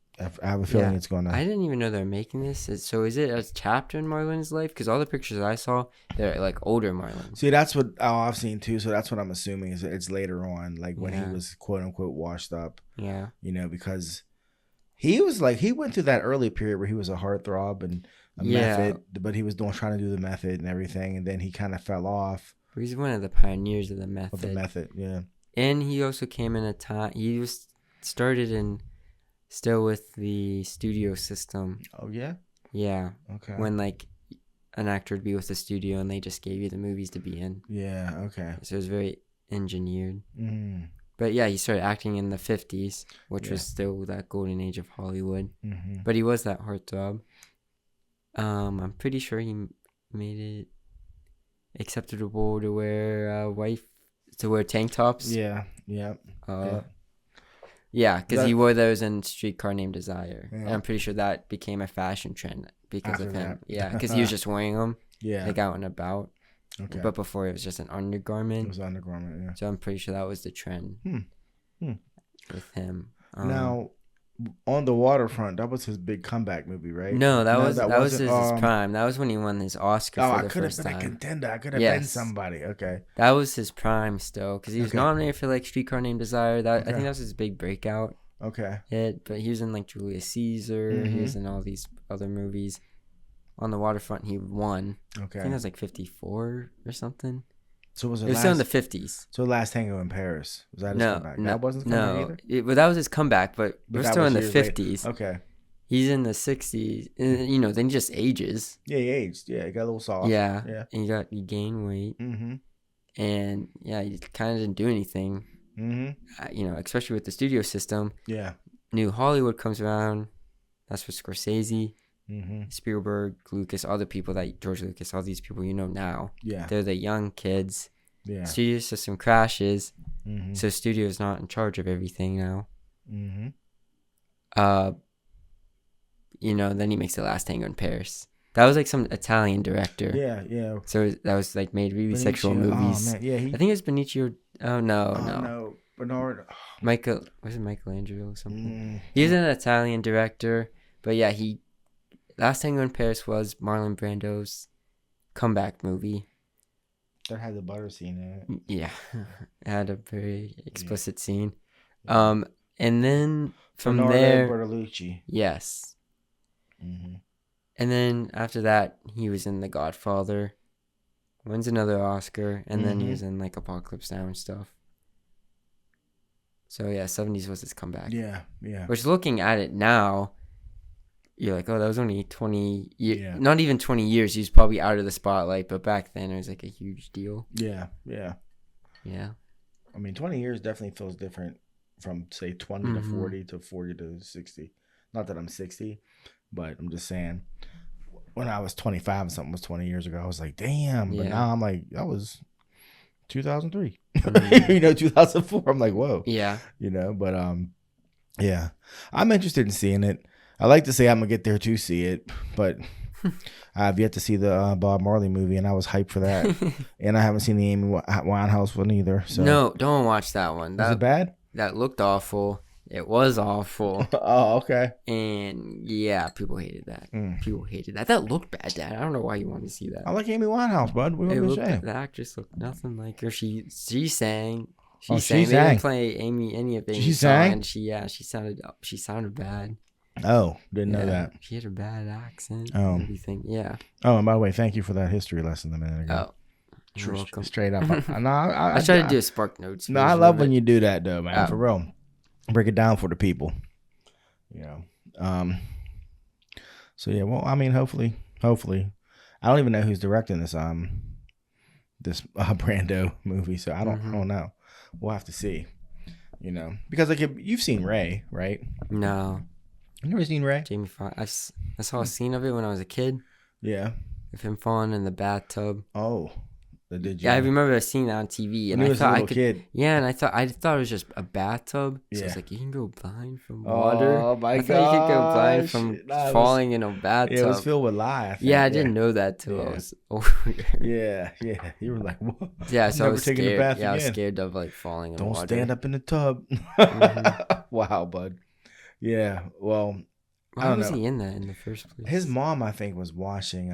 I have a feeling Yeah. it's gonna. I didn't even know they're making this. So is it a chapter in Marlon's life? Because all the pictures I saw, they're like older Marlon. See, that's what I've seen too. So that's what I'm assuming is it's later on, like when he Yeah. was quote unquote washed up. Yeah. You know, because he was like he went through that early period where he was a heartthrob and a Yeah. method, but he was trying to do the method and everything, and then he kind of fell off He's one of the pioneers of the of the method. method. Yeah. And he also came in a time, he was started in, still with the studio system. Oh yeah. Yeah. Okay. When like an actor would be with the studio and they just gave you the movies to be in. Yeah. Okay. So it was very engineered. Mm. But yeah, he started acting in the 50s, which Yeah. was still that golden age of Hollywood. Mm-hmm. But he was that heartthrob. I'm pretty sure he made it acceptable to wear tank tops. Yeah. Yeah. Yeah, because he wore those in Streetcar Named Desire. Yeah. And I'm pretty sure that became a fashion trend because After of him. that. Yeah, because he was just wearing them Yeah. like out and about. Okay. But before it was just an undergarment. It was undergarment. Yeah. So I'm pretty sure that was the trend with him. Now, on the waterfront, that was his big comeback movie, right? No, that was wasn't, his prime. That was when he won his Oscar Oh, for I the could have first been a time. contender. I could have been Yes. somebody. Okay. That was his prime still, because he was Okay. nominated for like Streetcar Named Desire. I Okay. think that was his big breakout Okay. hit. But he was in like Julius Caesar. He Mhm. was in all these other movies. On the waterfront, he won. I Okay. think that was like 54 or something. So was It was still in the 50s. So Last Tango in Paris was that his No, comeback? no, That wasn't his comeback no. either. But that was his comeback. But But we're that still was in the years later. 50s. Okay. He's in the 60s. And, then he just ages. Yeah, he aged. Yeah, he got a little soft. Yeah. Yeah. And he gained weight. Mm-hmm. And yeah, he kind of didn't do anything. Mm-hmm. Especially with the studio system. Yeah. New Hollywood comes around. That's for Scorsese, Mm-hmm. Spielberg, Lucas, all the people George Lucas, all these people now. Yeah. They're the young kids. Yeah. Studio system crashes, Mm-hmm. so studio's not in charge of everything now. Mm-hmm. Then he makes The Last Tango in Paris. That was like some Italian director. Yeah. Yeah. So that was like made really Benicio. sexual movies. Oh man. Yeah. I think it was Benicio. Oh no. No. Bernard. Was it Michelangelo or something? Mm. He was an Italian director, but yeah, Last Tango in Paris was Marlon Brando's comeback movie. That had the butter scene in it. Yeah, it had a very explicit scene. Yeah. And then from Bernardo there, Bertolucci. yes, Mm-hmm. and then after that, he was in The Godfather, wins another Oscar, and then he Mhm. was in like Apocalypse Now and stuff. So yeah, 70s was his comeback. Yeah. Yeah. Which, looking at it now, you're like, oh, that was only 20 years. Yeah. Not even 20 years. He was probably out of the spotlight. But back then, it was like a huge deal. Yeah. Yeah. Yeah. I mean, 20 years definitely feels different from, say, 20 to 40 to 40 to 60. Not that I'm 60, but I'm just saying, when I was 25 and something was 20 years ago, I was like, damn. But Yeah. now I'm like, that was 2003. Mhm. 2004. I'm like, whoa. Yeah. But yeah. I'm interested in seeing it. I like to say I'm going to get there to see it, but I've yet to see the Bob Marley movie, and I was hyped for that. And I haven't seen the Amy Winehouse one either. So. No, don't watch that one. Was it bad? That looked awful. It was awful. Oh, okay. And yeah, people hated that. Mm. People hated that. That looked bad, Dad. I don't know why you wanted to see that. I like Amy Winehouse, bud. What It was looked, saying? the actress looked nothing like her. She sang. She Oh, sang. she They sang. didn't play any of Amy's She song, sang? and she sounded bad. Oh, didn't know Yeah, that. She had a bad accent. Oh. And everything. Yeah. Oh, and by the way, thank you for that history lesson a minute ago. Oh, you're welcome. Straight up. I I try to do a Spark Notes. No, I version love of when it. you do that, though, man. Oh. For real. Break it down for the people. So yeah, well, I mean, hopefully, I don't even know who's directing this Brando movie, so I don't know. We'll have to see. Because like you've seen Ray, right? No, You never seen Ray? Jamie Foxx. I saw a scene of it when I was a kid Yeah. of him falling in the bathtub. Oh, did you? Yeah, I remember seeing that on TV, and When he I was a thought I little could. kid. Yeah, and I thought it was just a bathtub. So Yeah. it's like you can go blind from water. Oh my I god! thought you could go blind from falling in a bathtub. Yeah, it was filled with lye. Yeah, I didn't know that till I Yeah. was over there. Yeah. You were like, what? Yeah, so I Never was taking a scared. bath Yeah, I was again. scared of like falling in Don't water. stand up in the tub. Mhm. Wow, bud. Yeah. Well, I Why don't was know. he in that in the first place? His mom, I think, was washing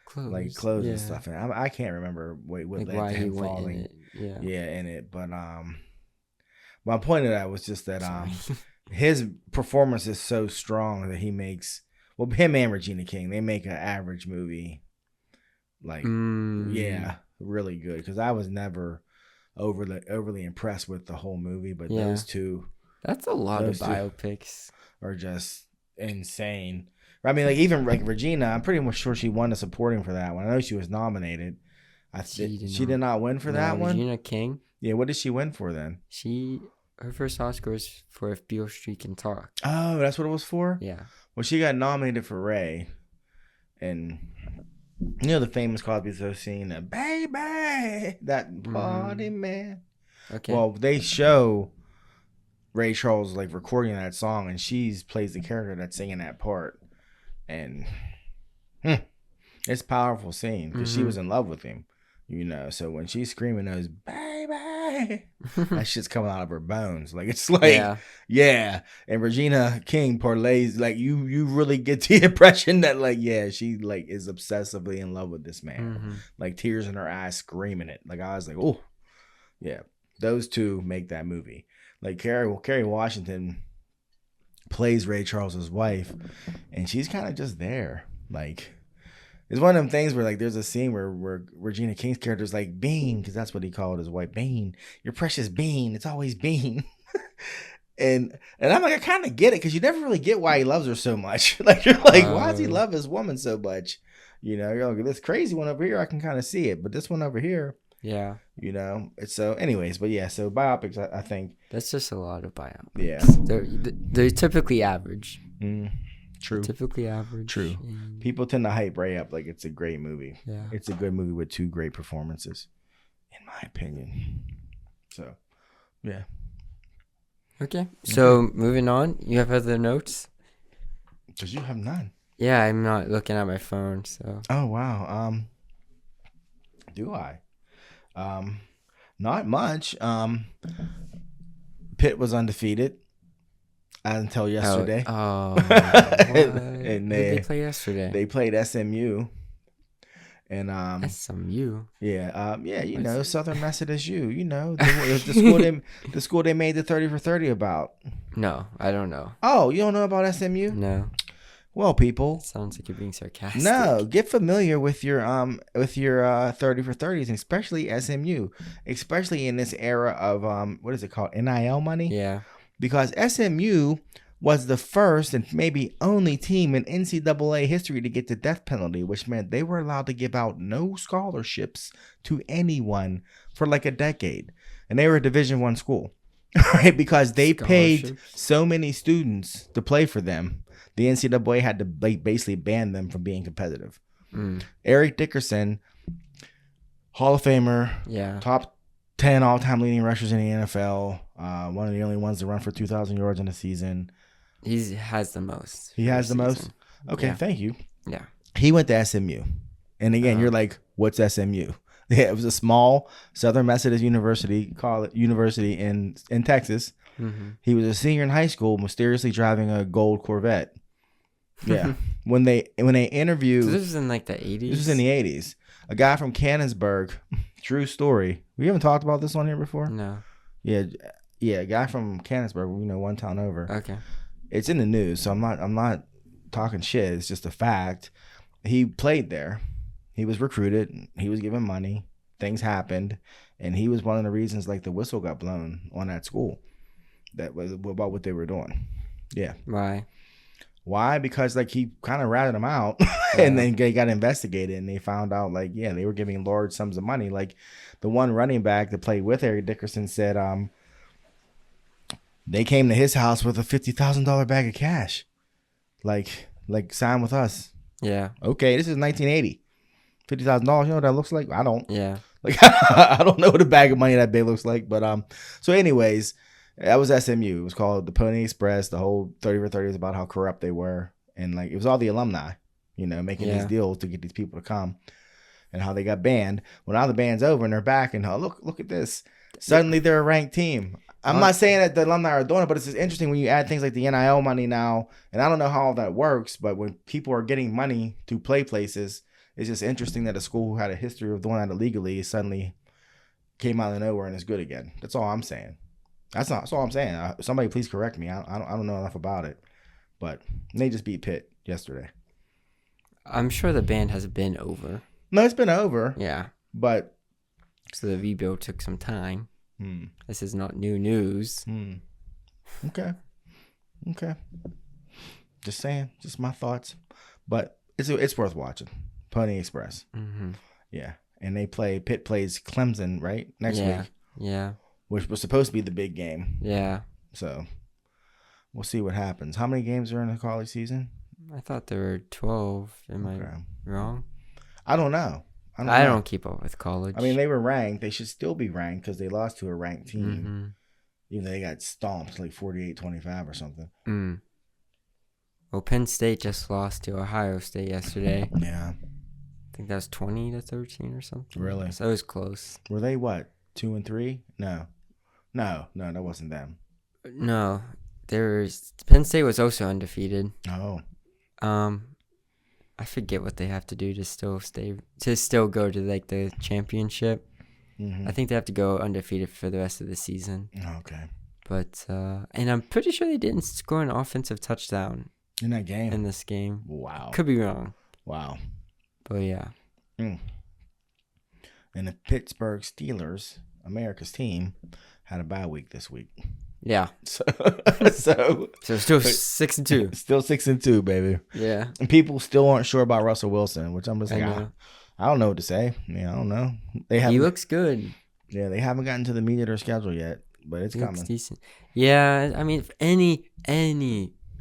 clothes. like clothes and Yeah. stuff, and I can't remember what Like led why to he him went falling. in it. Yeah. Yeah, in it. But my point of that was just that Sorry. his performance is so strong that he makes him and Regina King, they make an average movie like really good, because I was never overly impressed with the whole movie, but Yeah. those two That's a lot of those two biopics. are just insane. I mean, like even like Regina, I'm pretty much sure she won a supporting for that one. I know she was nominated. She did not win for that one. Regina King. Yeah, what did she win for then? Her first Oscar was for If Beale Street Can Talk. Oh, that's what it was for? Yeah. Well, she got nominated for Ray. And you know the famous Cosby Show scene, baby, that party man. Okay. Well, they show Ray Charles like recording that song, and she plays the character that's singing that part. And it's a powerful scene because she was in love with him, you know. So when she's screaming those baby, that shit's coming out of her bones. Like it's like yeah. And Regina King parlays like you really get the impression that like she like is obsessively in love with this man. Like tears in her eyes, screaming it. Like I was like, oh yeah, those two make that movie. Like Kerry Washington plays Ray Charles's wife, and she's kind of just there. Like it's one of them things where like there's a scene where Regina King's character is like, Bean, because that's what he called his wife, Bean, your precious Bean, it's always Bean. and I'm like, I kind of get it, because you never really get why he loves her so much. Like you're like, why does he love his woman so much? You know, you're like, this crazy one over here, I can kind of see it, but this one over here, you know, it's so. Anyways, but yeah, so biopics, I think that's just a lot of biopics. Yeah, they're typically average. True. Typically average. True. People tend to hype Ray up like it's a great movie. Yeah. It's a good movie with two great performances, in my opinion. So, yeah. Okay. So, moving on. You have other notes? Because you have none. Yeah, I'm not looking at my phone, so. Oh, wow. Do I? Not much. Pitt was undefeated until yesterday. And they played yesterday. They played SMU. And SMU. Yeah, you know, Southern Methodist U. You know, the school they made the 30 for 30 about. No, I don't know. Oh, you don't know about SMU? No. Well, people. Sounds like you're being sarcastic. No, get familiar with your 30 for 30s, especially SMU, especially in this era of what is it called, NIL money? Yeah. Because SMU was the first and maybe only team in NCAA history to get the death penalty, which meant they were allowed to give out no scholarships to anyone for like a decade, and they were a Division I school, right? Because they paid so many students to play for them. The NCAA had to basically ban them from being competitive. Eric Dickerson, Hall of Famer, top 10 all-time leading rushers in the NFL, one of the only ones to run for 2,000 yards in a season. He has the most. He has the most? Okay, thank you. Yeah. He went to SMU. And again, you're like, what's SMU? Yeah, it was a small Southern Methodist University in Texas. He was a senior in high school, mysteriously driving a gold Corvette. Yeah. when they interviewed, So this was in like the 80s? This was in the 80s. A guy from Cannonsburg, true story. We haven't talked about this on here before? No. Yeah, a guy from Cannonsburg, you know, one town over. Okay. It's in the news, so I'm not talking shit. It's just a fact. He played there. He was recruited. He was given money. Things happened, and he was one of the reasons like the whistle got blown on that school. That was about what they were doing. Yeah. Why? Because like he kind of ratted them out, and then they got investigated, and they found out like they were giving large sums of money. Like the one running back that played with Eric Dickerson said, they came to his house with a $50,000 bag of cash, like sign with us. Yeah. Okay, this is 1980. $50,000. You know what that looks like? I don't. Yeah. Like I don't know what a bag of money that big looks like, but So, anyways. That was SMU. It was called the Pony Express. The whole 30 for 30 was about how corrupt they were. And like it was all the alumni, you know, making these deals to get these people to come, and how they got banned. Well, now the ban's over and they're back, and look at this. Suddenly they're a ranked team. I'm not saying that the alumni are doing it, but it's just interesting when you add things like the NIL money now, and I don't know how all that works, but when people are getting money to play places, it's just interesting that a school who had a history of doing that illegally suddenly came out of nowhere and is good again. That's all I'm saying. That's all I'm saying. Somebody please correct me. I don't know enough about it, but they just beat Pitt yesterday. I'm sure the ban has been over. No, it's been over. Yeah. But so the rebuild took some time. This is not new news. Okay. Just saying, just my thoughts. But it's worth watching. Pony Express. Yeah, and Pitt plays Clemson right next week. Yeah. Which was supposed to be the big game. Yeah. So we'll see what happens. How many games are in the college season? I thought there were 12. Am I wrong? I don't know. I don't keep up with college. I mean, they were ranked. They should still be ranked because they lost to a ranked team. Even though they got stomped like 48-25 or something. Well, Penn State just lost to Ohio State yesterday. Yeah. I think that was 20-13 or something. Really? So it was close. Were they what? 2-3? No, that wasn't them. No. Penn State was also undefeated. Oh. I forget what they have to do to still go to like the championship. I think they have to go undefeated for the rest of the season. Okay. But and I'm pretty sure they didn't score an offensive touchdown in that game. In this game. Wow. Could be wrong. Wow. But yeah. And the Pittsburgh Steelers, America's team, had a bye week this week. Yeah. So still 6-2. Still 6-2, baby. Yeah. And people still aren't sure about Russell Wilson, which I'm just like, I don't know what to say. I don't know. He looks good. Yeah, they haven't gotten to the meat of their schedule yet, but it's coming. Looks decent. Yeah, I mean, if any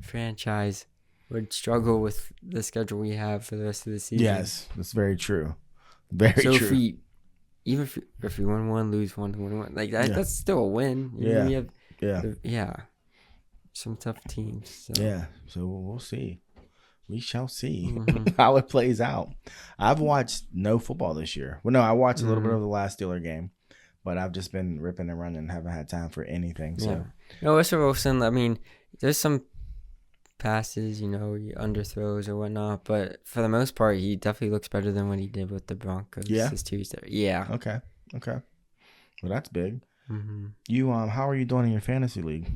franchise would struggle with the schedule we have for the rest of the season. Yes, that's very true. Very true. So if we win one, lose one, win one, like that, that's still a win. Yeah. Some tough teams. So. Yeah, so we'll see. We shall see how it plays out. I've watched no football this year. Well, no, I watched a little bit of the last Steeler game, but I've just been ripping and running and haven't had time for anything. So, Russell Wilson, I mean, there's some passes, underthrows or whatnot, but for the most part, he definitely looks better than what he did with the Broncos. Yeah. His 2 years there. Yeah. Okay. Well, that's big. You how are you doing in your fantasy league?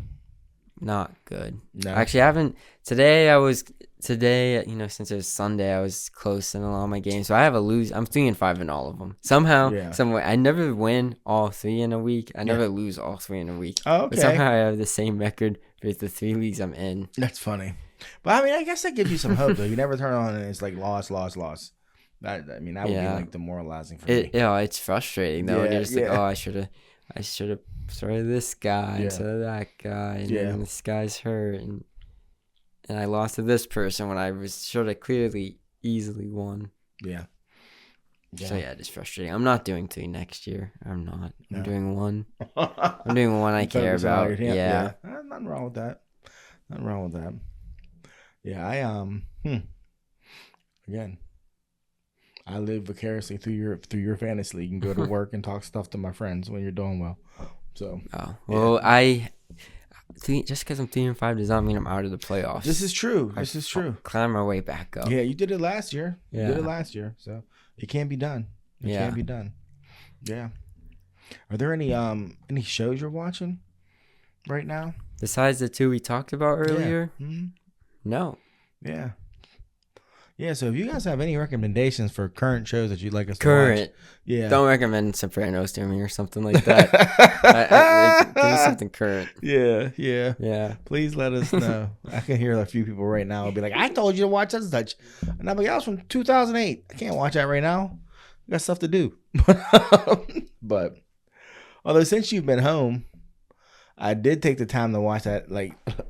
Not good. No. Actually, I haven't. Today, since it was Sunday, I was close in a lot of my games. So I have I'm 3-5 in all of them. Somehow, some way, I never win all 3 in a week. I never lose all 3 in a week. Oh, okay. But somehow I have the same record with the 3 leagues I'm in. That's funny. But I mean, I guess that gives you some hope, though. You never turn on and it's like loss. That would be like demoralizing for me. It's frustrating though. And you're just like, I should have started this guy instead of that guy, and then this guy's hurt, and I lost to this person when I should have easily won. Yeah. So it's frustrating. I'm not doing 3 next year. I'm not. I'm doing 1. I'm doing 1 I care about. Yeah. Nothing wrong with that. Yeah, again, I live vicariously through your fantasy league and go to work and talk stuff to my friends when you're doing well. So. Oh well, just because I'm 3-5 does not mean I'm out of the playoffs. This is true. I'll climb my way back up. Yeah, you did it last year. So it can be done. It can be done. Yeah. Are there any shows you're watching right now besides the 2 we talked about earlier? No. Yeah. Yeah, so if you guys have any recommendations for current shows that you'd like us to watch. Yeah. Don't recommend Sopranos to me or something like that. Give me something current. Yeah. Please let us know. I can hear a few people right now will be like, I told you to watch such and such. And I'm like, that was from 2008. I can't watch that right now. I got stuff to do. But although since you've been home, I did take the time to watch that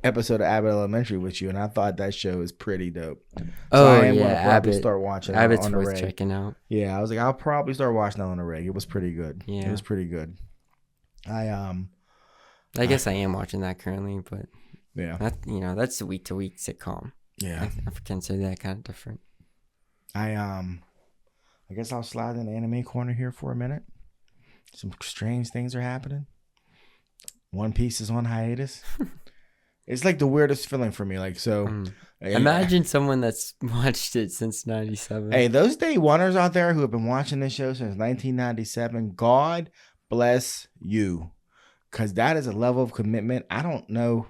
episode of Abbott Elementary with you, and I thought that show is pretty dope. So I am gonna probably start watching Abbott's on the worth reg. checking out. Yeah, I was like, I'll probably start watching that on the reg. It was pretty good. Yeah, it was pretty good. I guess I am watching that currently, but that's a week to week sitcom. Yeah, I consider that kind of different. I guess I'll slide in the anime corner here for a minute. Some strange things are happening. One Piece is on hiatus. It's like the weirdest feeling for me. Like, so imagine someone that's watched it since 97. Hey, those day oneers out there who have been watching this show since 1997, God bless you. Because that is a level of commitment I don't know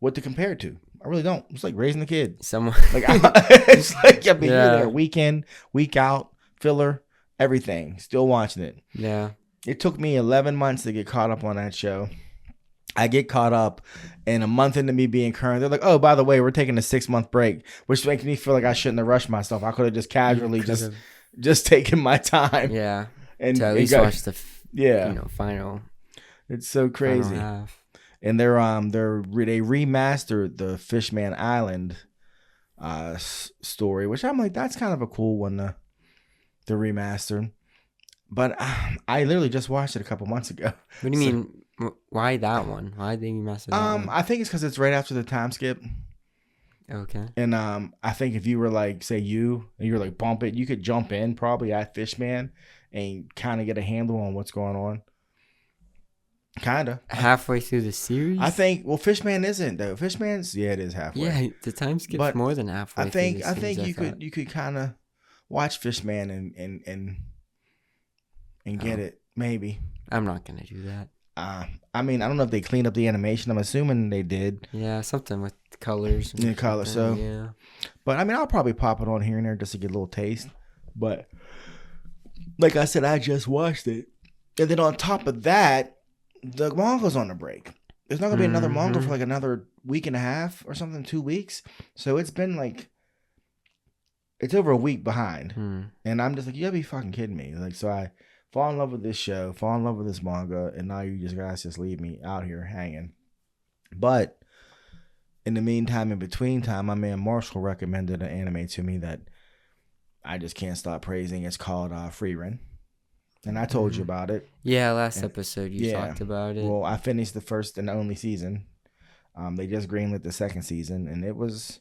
what to compare it to. I really don't. It's like raising a kid. Someone Like it's like you're there week in, week out, filler, everything. Still watching it. Yeah. It took me 11 months to get caught up on that show. I get caught up, and a month into me being current, they're like, "Oh, by the way, we're taking a 6-month break," which makes me feel like I shouldn't have rushed myself. I could have just casually just taken my time. Yeah. And to at least watch the final. It's so crazy. And they remastered the Fishman Island story, which I'm like, that's kind of a cool one to remaster. But I literally just watched it a couple months ago. What do you mean? Why that one? Why did they remaster that one? I think it's because it's right after the time skip. Okay. And I think if you were like, say you were like bump it, you could jump in probably at Fishman and kind of get a handle on what's going on. Kind of. Halfway through the series? I think, well, Fishman isn't though. Fishman's, it is halfway. Yeah, the time skip's more than halfway. I think you could kind of watch Fishman and get it, maybe. I'm not gonna do that. I mean, I don't know if they cleaned up the animation. I'm assuming they did. Yeah, something with colors. Yeah, colors. So, yeah. But I mean, I'll probably pop it on here and there just to get a little taste. But like I said, I just watched it, and then on top of that, the manga's on a break. There's not gonna be another manga for like another week and a half or something, 2 weeks. So it's been like, it's over a week behind, and I'm just like, you gotta be fucking kidding me. Like, so I fall in love with this show, fall in love with this manga, and now you guys just leave me out here hanging. But in the meantime, in between time, my man Marshall recommended an anime to me that I just can't stop praising. It's called Freerun. And I told you about it. Yeah, last episode you talked about it. Well, I finished the first and only season. They just greenlit the second season, and it was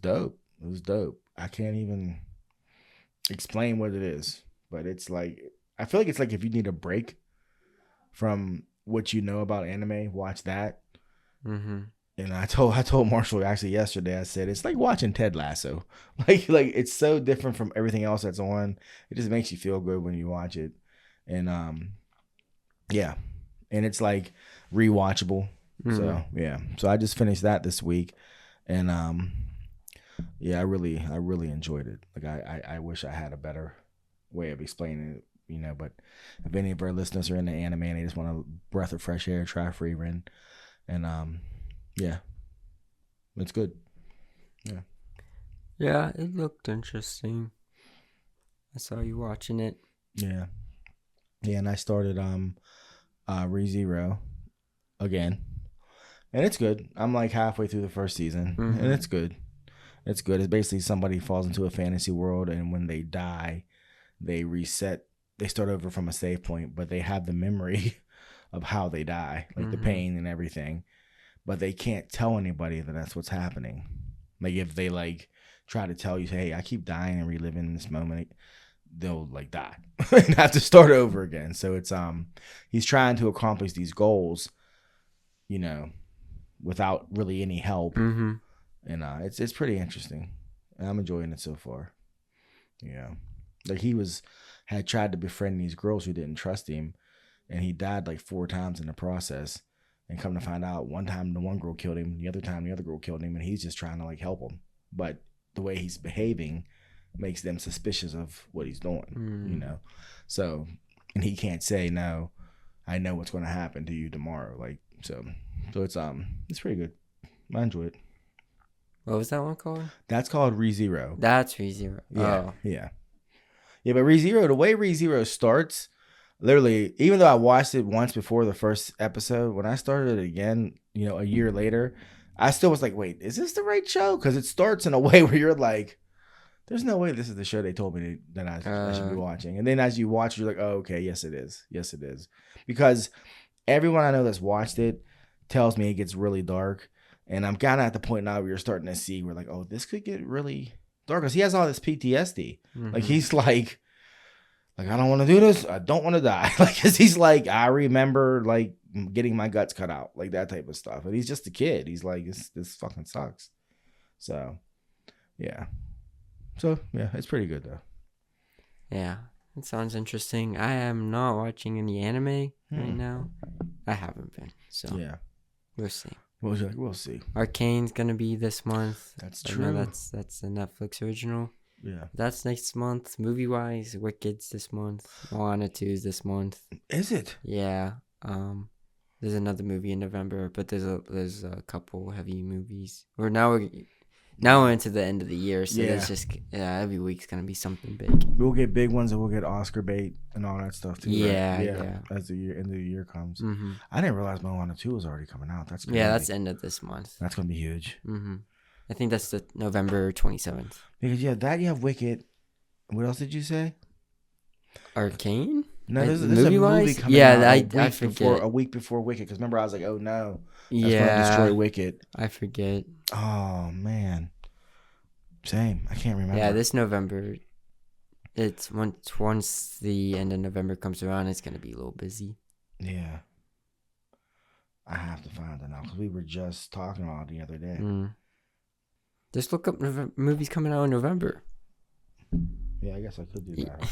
dope. It was dope. I can't even explain what it is, but it's like, I feel like it's like if you need a break from what you know about anime, watch that. And I told Marshall actually yesterday, I said, it's like watching Ted Lasso. Like it's so different from everything else that's on. It just makes you feel good when you watch it. And yeah. And it's like rewatchable. So yeah. So I just finished that this week. And yeah, I really enjoyed it. Like I wish I had a better way of explaining it, but if any of our listeners are into anime and they just want a breath of fresh air, try Freerun. And yeah, it's good. Yeah, it looked interesting. I saw you watching it. Yeah, and I started ReZero again, and it's good. I'm like halfway through the first season, and it's good. It's good. It's basically somebody falls into a fantasy world, and when they die, they reset. They start over from a save point, but they have the memory of how they die, like the pain and everything. But they can't tell anybody that that's what's happening. Like if they like try to tell you, hey, I keep dying and reliving this moment, they'll like die and have to start over again. So it's he's trying to accomplish these goals, without really any help. And it's pretty interesting. And I'm enjoying it so far. Yeah. Like he had tried to befriend these girls who didn't trust him, and he died like 4 times in the process. And come to find out, one time the one girl killed him, the other time the other girl killed him, and he's just trying to like help him. But the way he's behaving makes them suspicious of what he's doing, So, and he can't say, no, I know what's going to happen to you tomorrow. Like, so it's pretty good. I enjoy it. What was that one called? That's called ReZero. That's ReZero. Yeah, yeah. But ReZero, the way ReZero starts, literally, even though I watched it once before the first episode, when I started it again, a year later, I still was like, wait, is this the right show? Because it starts in a way where you're like, there's no way this is the show they told me that I should be watching. And then as you watch, you're like, oh, okay, yes, it is. Yes, it is. Because everyone I know that's watched it tells me it gets really dark. And I'm kind of at the point now where you're starting to see, we're like, oh, this could get really dark. Because he has all this PTSD. Like, he's like Like, I don't want to do this. I don't want to die. Like, cause he's like, I remember like getting my guts cut out, like that type of stuff. And he's just a kid. He's like, this fucking sucks. So, yeah. So yeah, it's pretty good though. Yeah, it sounds interesting. I am not watching any anime right now. I haven't been. So yeah, we'll see. We'll see. Arcane's gonna be this month. That's I true. know that's a Netflix original. Yeah. That's next month. Movie wise, Wicked's this month. Moana 2 is this month. Is it? Yeah. There's another movie in November, but there's a couple heavy movies. Now we're into the end of the year, so there's just every week's gonna be something big. We'll get big ones, and we'll get Oscar bait and all that stuff too. Yeah, right? yeah. As the end of the year comes, Mm-hmm. I didn't realize Moana 2 was already coming out. That's crazy. Yeah, that's the end of this month. That's gonna be huge. Mm-hmm. I think that's the November 27th. Because you have Wicked. What else did you say? Arcane? No, there's a movie coming out. I forget. A week before Wicked. Because remember, I was like, oh no, that's gonna destroy Wicked. I forget. Oh man. Same. I can't remember. Yeah, this November. It's once the end of November comes around, it's gonna be a little busy. Yeah. I have to find it now because we were just talking about it the other day. Just look up movies coming out in November. Yeah, I guess I could do that.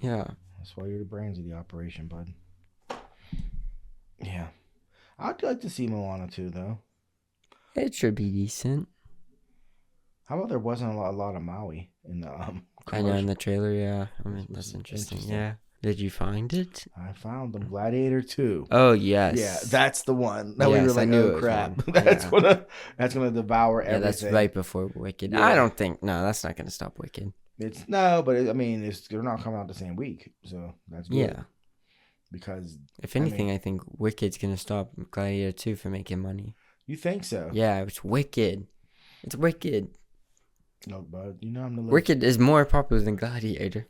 Yeah. That's why you're the brains of the operation, bud. Yeah. I'd like to see Moana too, though. It should be decent. How about there wasn't a lot of Maui in the I know in the trailer, yeah. I mean, that's interesting. Yeah. Did you find it? I found them. Gladiator 2. Oh yes. Yeah, that's the one. That we were like, oh crap. That's gonna devour everything. Yeah, that's right before Wicked. Yeah. I don't think that's not gonna stop Wicked. They're not coming out the same week, so that's good. Yeah. Because if anything, I think Wicked's gonna stop Gladiator 2 from making money. You think so? Yeah, it's Wicked. It's Wicked. No, bud. You know I'm the Wicked is more popular than Gladiator.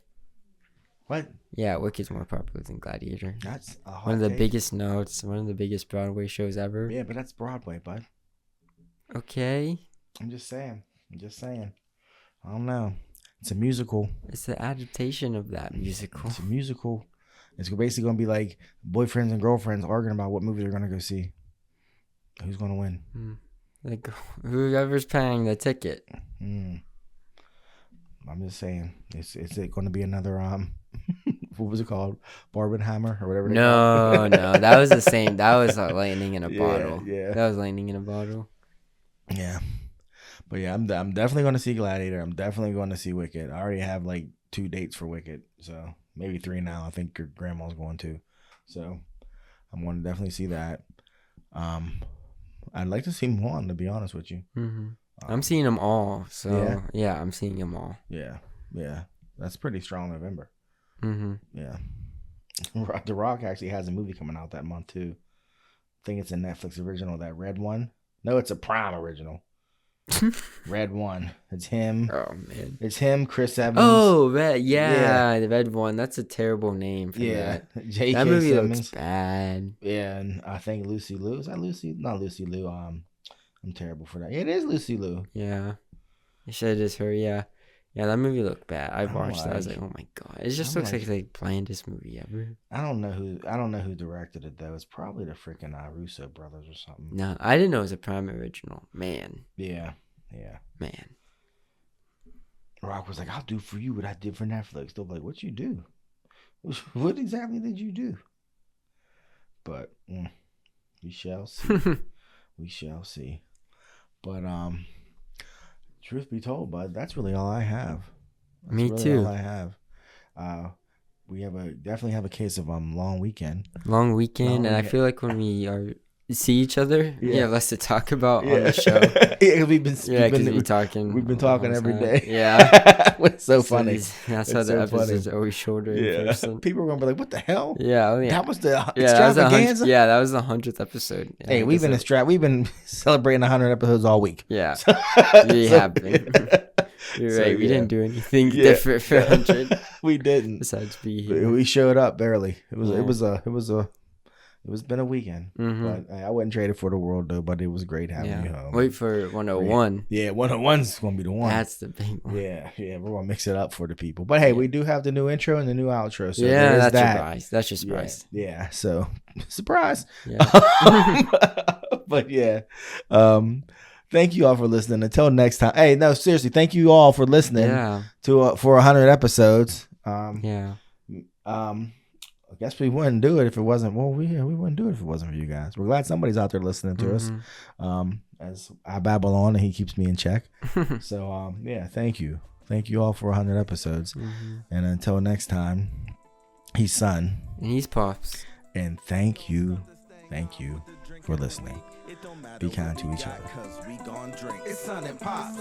What? Yeah, Wicked's more popular than Gladiator. That's a hot one of the take. biggest notes, one of the biggest Broadway shows ever. Yeah, but that's Broadway, bud. Okay. I'm just saying. I don't know. It's a musical. It's the adaptation of that musical. It's a musical. It's basically going to be like boyfriends and girlfriends arguing about what movie they're going to go see. Who's going to win? Like whoever's paying the ticket. I'm just saying. Is it going to be another what was it called? Barbenheimer or whatever? No, that was the same. That was lightning in a bottle. Yeah. That was lightning in a bottle. Yeah. But yeah, I'm definitely going to see Gladiator. I'm definitely going to see Wicked. I already have like 2 dates for Wicked, so maybe 3 now. I think your grandma's going to, so I'm going to definitely see that. I'd like to see Moana, to be honest with you. Mm-hmm. I'm seeing them all, so yeah, I'm seeing them all. Yeah, that's pretty strong November. Mm-hmm. Yeah, The Rock actually has a movie coming out that month too. I think it's a Netflix original, that Red One. No, it's a Prime original. Red One. It's him. Oh man. It's him, Chris Evans. Oh, Red. Yeah, the Red One. That's a terrible name for that. That movie Simmons. looks bad. Yeah, and I think Lucy Liu. Is that Lucy? Not Lucy Liu. I'm terrible for that. It is Lucy Liu. Yeah. You said it's her, yeah. Yeah, that movie looked bad. I watched that. I was like, oh my god. It just looks like they planned this movie ever. I don't know who directed it though. It's probably the freaking Russo brothers or something. No, I didn't know it was a Prime original. Man. Yeah. Man. Rock was like, I'll do for you what I did for Netflix. They'll be like, what'd you do? What exactly did you do? But we shall see. We shall see. But truth be told, bud, that's really all I have. Me too. All I have. We definitely have a case of long weekend. Long weekend, and I feel like when we see each other, we have less to talk about on the show. We've been talking. We've been talking every day. Yeah, it's so funny. That's how the episodes are always shorter. In person. People are gonna be like, "What the hell?" Yeah, that was the extravaganza. That was the 100th episode. Hey, we've been celebrating 100 episodes all week. Yeah, we have been. You're right. We didn't do anything different for 100. We didn't. Besides be here. We showed up barely. It was It was been a weekend, Mhm. but I wouldn't trade it for the world though. But it was great having you Yeah. home. Wait for 101. Yeah, 101's gonna be the one. That's the big one. Yeah, we're gonna mix it up for the people. But hey, Yeah. we do have the new intro and the new outro. So Yeah, there is that's that. surprise. That's your surprise. Yeah. So surprise. Yeah. But yeah, thank you all for listening. Until next time. Hey, no, seriously, thank you all for listening Yeah. to for 100 episodes. Yeah. I guess we wouldn't do it if it wasn't. Well, we wouldn't do it if it wasn't for you guys. We're glad somebody's out there listening to us. As I babble on and he keeps me in check. So yeah, thank you all for 100 episodes. And until next time, he's Son And he's Pops. and thank you for listening. Be kind to each other. It's Son and Pops.